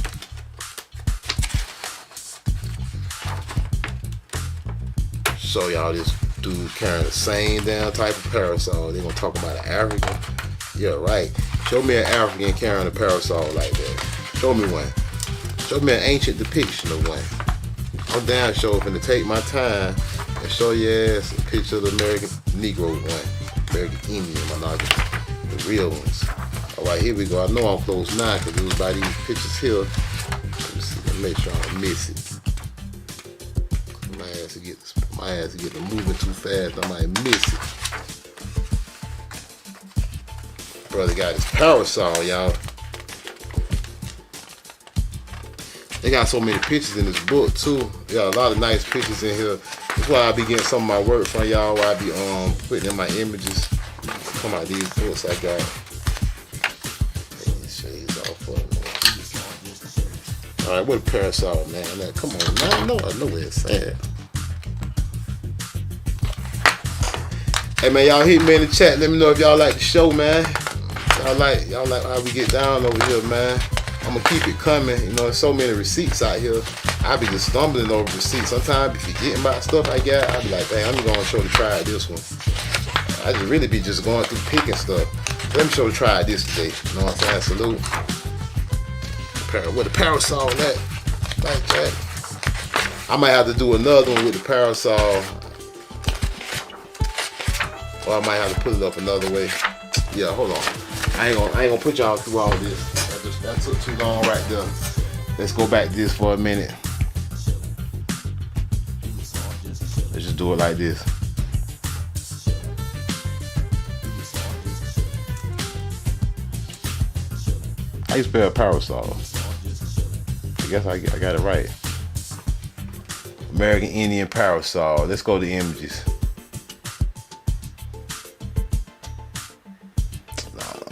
Show y'all this dude carrying the same damn type of parasol. They gonna talk about an African? Yeah, right. Show me an African carrying a parasol like that. Show me one. Show me an ancient depiction of one. I'm down show finna take my time and show your ass a picture of the American Negro one. American Indian, the real ones. Alright, here we go. I know I'm close now because it was by these pictures here. Let me see, let me make sure I don't miss it. My ass to get to moving too fast, I might miss it. Brother got his parasol, y'all. They got so many pictures in this book too. They got a lot of nice pictures in here. That's why I be getting some of my work from y'all. Where I be putting in my images. Come out these books I got. Let me show these all for me. All right, what a parasol, man. Now, come on, man. I know where it's at. Hey man, y'all hit me in the chat. Let me know if y'all like the show, man. Y'all like how we get down over here, man. I'm gonna keep it coming. You know, there's so many receipts out here. I be just stumbling over receipts. Sometimes I be forgetting about stuff I got. I be like, dang, I'm gonna show to try this one. I just really be just going through picking stuff. Let me show to try this today. You know what I'm saying? Salute. With the parasol that, like that. I might have to do another one with the parasol. Or I might have to put it up another way. Yeah, hold on. I ain't gonna put y'all through all this. That took too long right there. Let's go back to this for a minute. Let's just do it like this. How you spell parasol? I guess I got it right. American Indian parasol. Let's go to images.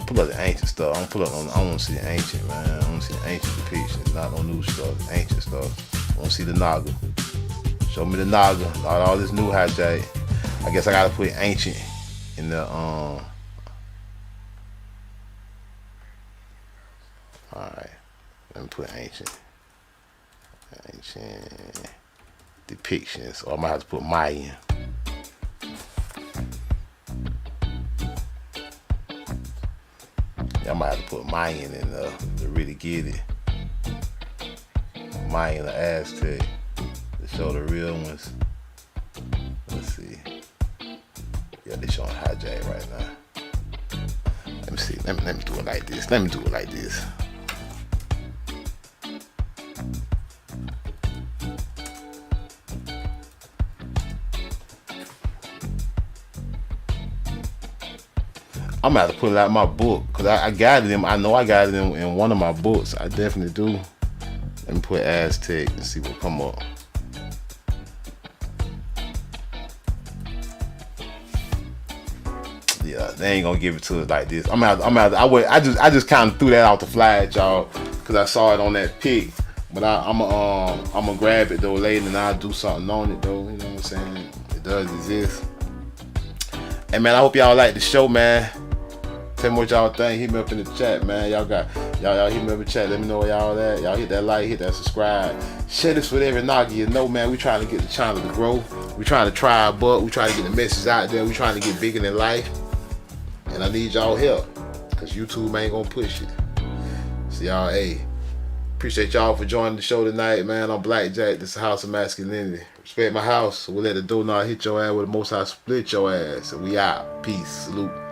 Pull up the ancient stuff. I don't want to see the ancient, man. I want to see the ancient depictions, not no new stuff. Ancient stuff. I want to see the Naga. Show me the Naga. Not all this new hijack. I guess I gotta put ancient in the Alright. Let me put ancient. Ancient depictions. Or I might have to put Mayan. I might have to put Mayan in there to really get it. Mayan or Aztec to show the real ones. Let's see. Yeah, they showing hijack right now. Let me see. Let me do it like this. Let me do it like this. I'm gonna have to put it out my book because I got it in. I know I got it in one of my books. I definitely do. Let me put Aztec and see what come up. Yeah, they ain't gonna give it to us like this. I just kind of threw that out the fly at y'all because I saw it on that pic. But I'm gonna grab it though later and I'll do something on it though. You know what I'm saying? It does exist. And man, I hope y'all like the show, man. Tell me what y'all think. Hit me up in the chat, man. Y'all hit me up in the chat. Let me know where y'all at. Y'all hit that like, hit that subscribe. Share this with every Noggy you know, man. We trying to get the channel to grow. We trying to try our butt. We trying to get the message out there. We trying to get bigger than life. And I need y'all help, cause YouTube ain't gonna push it. So y'all, hey, appreciate y'all for joining the show tonight, man. I'm Blackjack. This is House of Masculinity. Respect my house. We'll let the door not hit your ass with the most I split your ass. And we out. Peace. Salute.